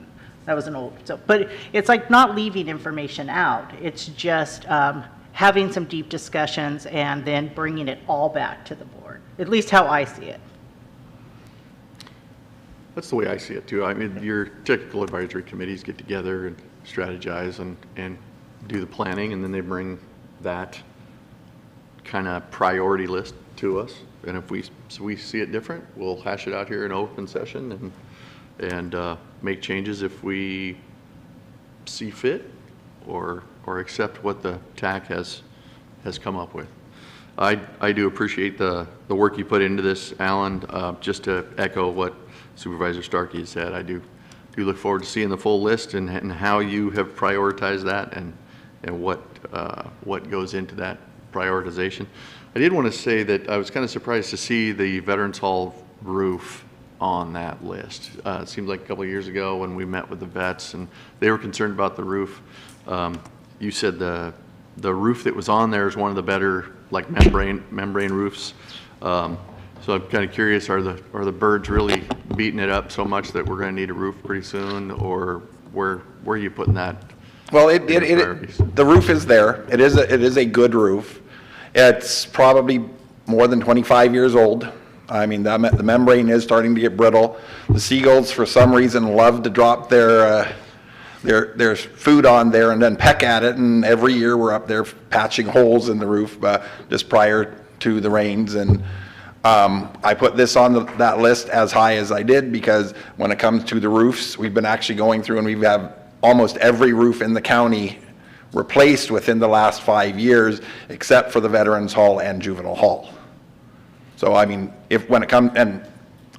That was an old, but it's not leaving information out. It's just having some deep discussions and then bringing it all back to the board, at least how I see it. That's the way I see it too. I mean, your technical advisory committees get together and strategize and do the planning, and then they bring that kind of priority list to us. And if we see it different, we'll hash it out here in open session and make changes if we see fit or accept what the TAC has come up with. I do appreciate the work you put into this, Alan. Just to echo what Supervisor Starkey has said, I do look forward to seeing the full list and how you have prioritized that and what goes into that prioritization. I did want to say that I was kind of surprised to see the Veterans Hall roof on that list. It seemed like a couple of years ago when we met with the vets and they were concerned about the roof. You said the roof that was on there is one of the better membrane roofs. So I'm kind of curious, are the birds really beating it up so much that we're going to need a roof pretty soon, or where are you putting that? Well, the roof is there. It is a good roof. It's probably more than 25 years old. I mean, the membrane is starting to get brittle. The seagulls, for some reason, love to drop their food on there and then peck at it. And every year we're up there patching holes in the roof just prior to the rains. And I put this on that list as high as I did because when it comes to the roofs, we've been actually going through and we have almost every roof in the county replaced within the last 5 years, except for the Veterans Hall and Juvenile Hall. So, I mean, when it comes, and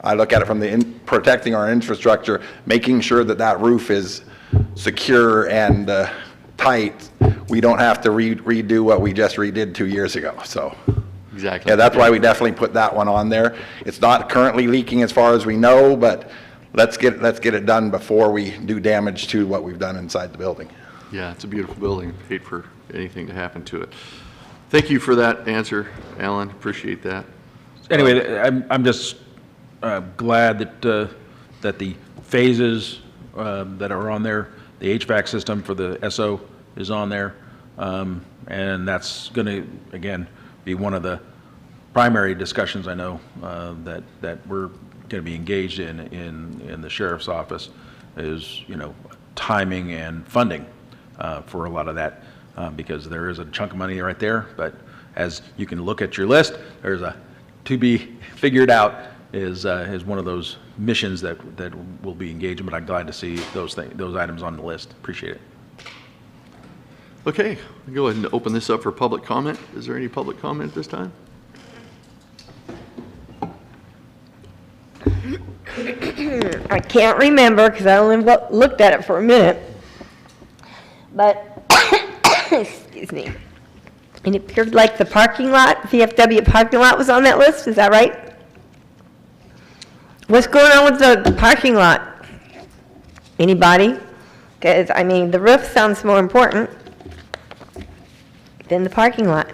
I look at it from protecting our infrastructure, making sure that roof is secure and tight, we don't have to redo what we just redid 2 years ago. So, exactly. Yeah, that's why we definitely put that one on there. It's not currently leaking as far as we know, but let's get it done before we do damage to what we've done inside the building. Yeah, it's a beautiful building. Hate for anything to happen to it. Thank you for that answer, Alan. Appreciate that. Anyway, I'm just glad that the phases that are on there, the HVAC system for the SO is on there, and that's going to again be one of the primary discussions I know that we're going to be engaged in the sheriff's office is timing and funding for a lot of that because there is a chunk of money right there, but as you can look at your list, there's a to be figured out is one of those missions that will be engaging, but I'm glad to see those items on the list. Appreciate it. Okay, we'll go ahead and open this up for public comment. Is there any public comment this time? I can't remember because I only looked at it for a minute. But, excuse me. And it appeared like the parking lot, VFW parking lot was on that list, is that right? What's going on with the parking lot? Anybody? Because, I mean, the roof sounds more important than the parking lot.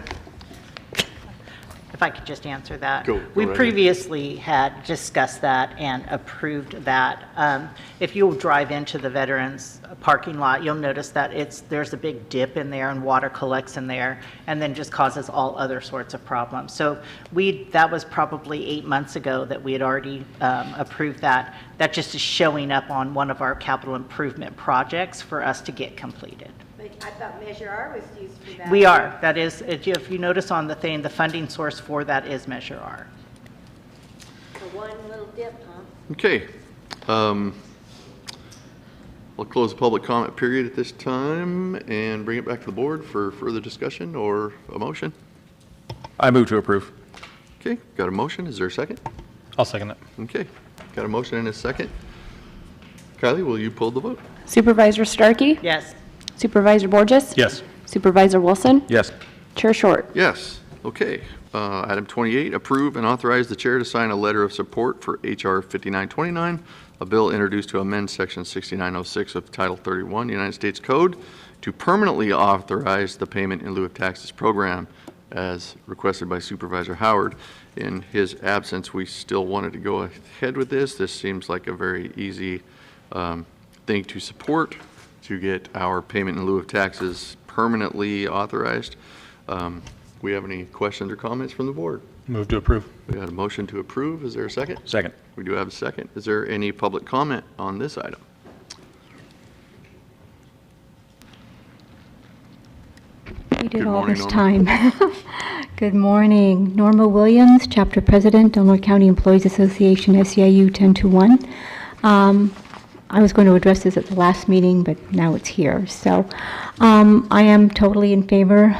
If I could just answer that. Go We right ahead. previously had discussed that and approved that. If you'll drive into the veterans parking lot, you'll notice that there's a big dip in there and water collects in there and then just causes all other sorts of problems. So that was probably 8 months ago that we had already approved that. That just is showing up on one of our capital improvement projects for us to get completed. I thought Measure R was used for that. We are. That is, if you notice on the thing, the funding source for that is Measure R. The one little dip, huh? Okay. We'll close the public comment period at this time and bring it back to the board for further discussion or a motion. I move to approve. Okay, got a motion. Is there a second? I'll second it. Okay, got a motion and a second. Kylie, will you pull the vote? Supervisor Starkey? Yes. Supervisor Borges? Yes. Supervisor Wilson? Yes. Chair Short? Yes. Okay. Item 28, approve and authorize the chair to sign a letter of support for H.R. 5929, a bill introduced to amend Section 6906 of Title 31 United States Code to permanently authorize the payment in lieu of taxes program as requested by Supervisor Howard. In his absence, we still wanted to go ahead with this. This seems like a very easy thing to support, to get our payment in lieu of taxes permanently authorized. We have any questions or comments from the board? Move to approve. We had a motion to approve. Is there a second? Second. We do have a second. Is there any public comment on this item? We did Good all morning, this Norma. time. Good morning. Norma Williams, Chapter President, Delaware County Employees Association, SEIU 1021. I was going to address this at the last meeting, but now it's here. So I am totally in favor.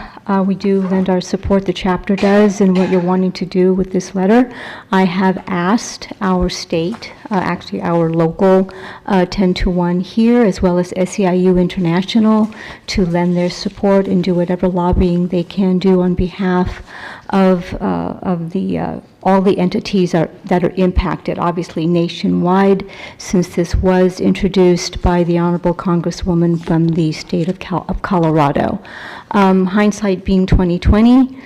We do lend our support, the chapter does, in what you're wanting to do with this letter. I have asked our state, actually our local 1021 here, as well as SEIU International, to lend their support and do whatever lobbying they can do on behalf of all the entities that are impacted, obviously nationwide, since this was introduced by the Honorable Congresswoman from the state of Colorado. Hindsight being 2020,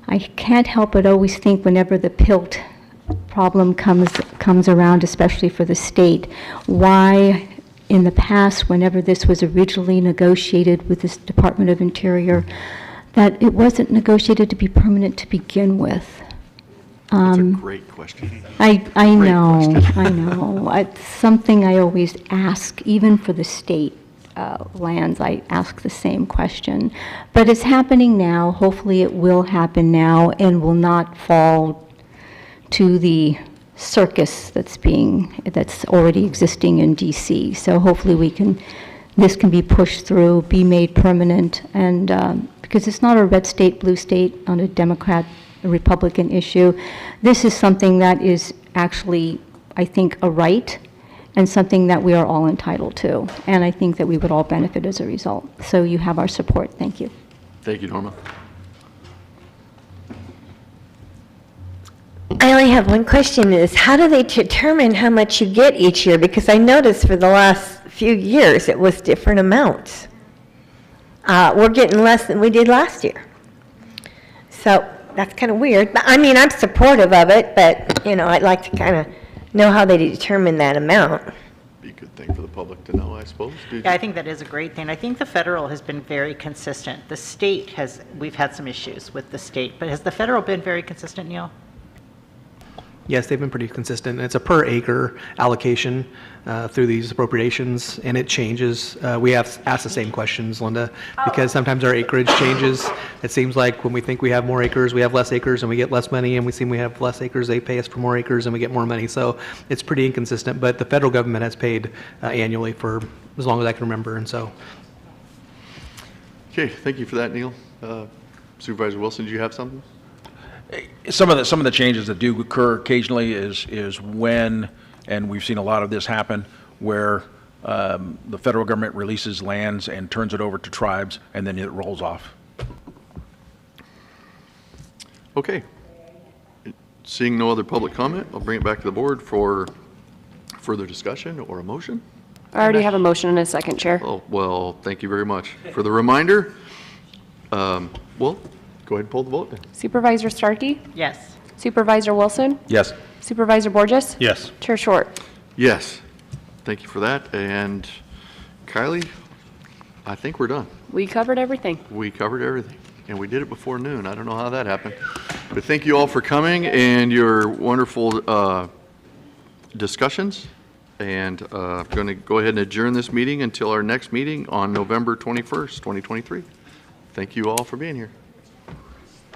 I can't help but always think whenever the PILT problem comes around, especially for the state, why in the past, whenever this was originally negotiated with this Department of Interior, that it wasn't negotiated to be permanent to begin with. That's a great question. I Great know, question. I know. It's something I always ask, even for the state lands, I ask the same question. But it's happening now. Hopefully it will happen now and will not fall to the circus that's already existing in DC. So hopefully this can be pushed through, be made permanent, and because it's not a red state, blue state on a Democrat, a Republican issue. This is something that is actually, I think, a right and something that we are all entitled to. And I think that we would all benefit as a result. So you have our support. Thank you. Thank you, Norma. I only have one question, is how do they determine how much you get each year? Because I noticed for the last few years it was different amounts. We're getting less than we did last year. So that's kind of weird. But I mean, I'm supportive of it, but, I'd like to kind of know how they determine that amount. Be a good thing for the public to know, I suppose. Yeah, I think that is a great thing. I think the federal has been very consistent. The state we've had some issues with the state, but has the federal been very consistent, Neil? Yes, they've been pretty consistent. It's a per acre allocation through these appropriations, and it changes. We have asked the same questions, Linda, because sometimes our acreage changes. It seems like when we think we have more acres, we have less acres and we get less money, and we seem we have less acres, they pay us for more acres and we get more money. So it's pretty inconsistent, but the federal government has paid annually for as long as I can remember, and so. Okay, thank you for that, Neil. Supervisor Wilson, do you have something? Some of the changes that do occur occasionally is when, and we've seen a lot of this happen, where the federal government releases lands and turns it over to tribes, and then it rolls off. Okay. Seeing no other public comment, I'll bring it back to the board for further discussion or a motion. I already have a motion and a second, Chair. Oh, well, thank you very much. For the reminder, well, go ahead and pull the vote then. Supervisor Starkey? Yes. Supervisor Wilson? Yes. Supervisor Borges? Yes. Chair Short? Yes. Thank you for that. And Kylie, I think we're done. We covered everything. We covered everything. And we did it before noon. I don't know how that happened. But thank you all for coming and your wonderful discussions. And I'm going to go ahead and adjourn this meeting until our next meeting on November 21st, 2023. Thank you all for being here.